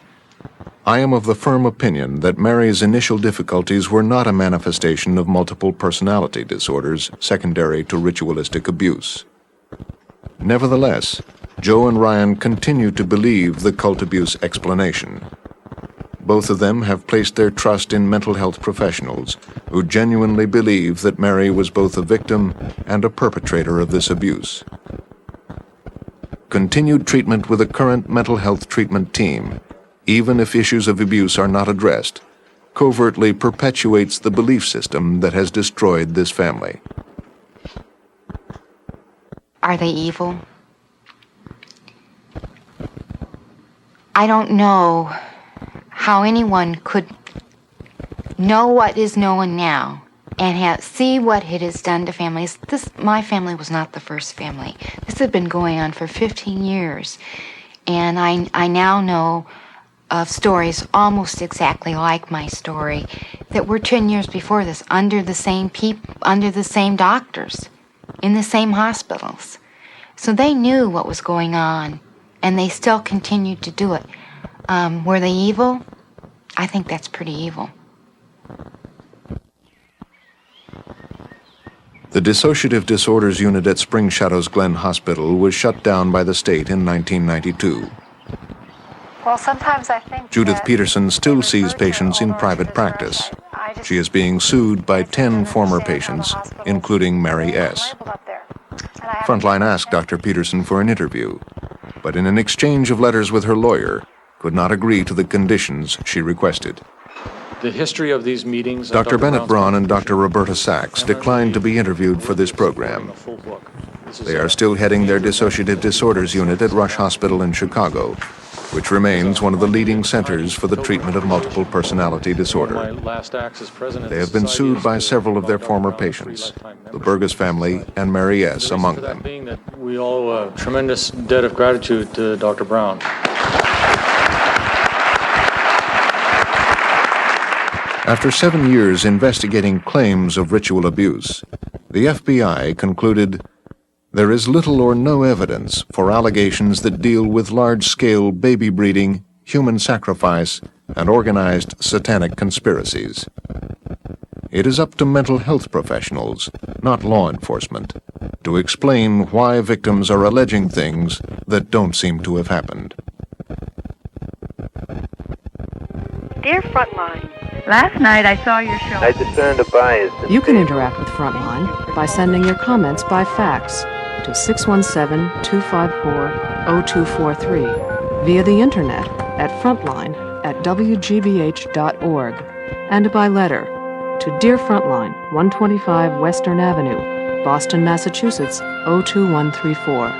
I am of the firm opinion that Mary's initial difficulties were not a manifestation of multiple personality disorders secondary to ritualistic abuse. Nevertheless, Joe and Ryan continue to believe the cult abuse explanation. Both of them have placed their trust in mental health professionals who genuinely believe that Mary was both a victim and a perpetrator of this abuse. Continued treatment with a current mental health treatment team, even if issues of abuse are not addressed, covertly perpetuates the belief system that has destroyed this family. Are they evil? I don't know how anyone could know what is known now and see what it has done to families. My family was not the first family. This had been going on for 15 years. And I now know of stories almost exactly like my story that were 10 years before this, under the same doctors, in the same hospitals. So they knew what was going on, and they still continued to do it. Were they evil? I think that's pretty evil. The Dissociative Disorders Unit at Spring Shadows Glen Hospital was shut down by the state in 1992. Well, sometimes I think Judith Peterson still sees patients in private practice. She is being sued by 10 former patients, including Mary S. Frontline asked Dr. Peterson for an interview, but in an exchange of letters with her lawyer, could not agree to the conditions she requested. The history of these meetings... Dr. Bennett Braun and Dr. Roberta Sachs declined to be interviewed for this program. They are still heading their Dissociative Disorders Unit at Rush Hospital in Chicago, which remains one of the leading centers for the treatment of multiple personality disorder. They have been sued by several of their former patients, the Burgess family and Mary S. among them. Being that we owe a tremendous debt of gratitude to Dr. Brown. After 7 years investigating claims of ritual abuse, the FBI concluded there is little or no evidence for allegations that deal with large-scale baby breeding, human sacrifice, and organized satanic conspiracies. It is up to mental health professionals, not law enforcement, to explain why victims are alleging things that don't seem to have happened. Dear Frontline, last night I saw your show. I discerned a bias. You can interact with Frontline by sending your comments by fax to 617-254-0243 via the internet at frontline@wgbh.org and by letter to Dear Frontline, 125 Western Avenue, Boston, Massachusetts, 02134.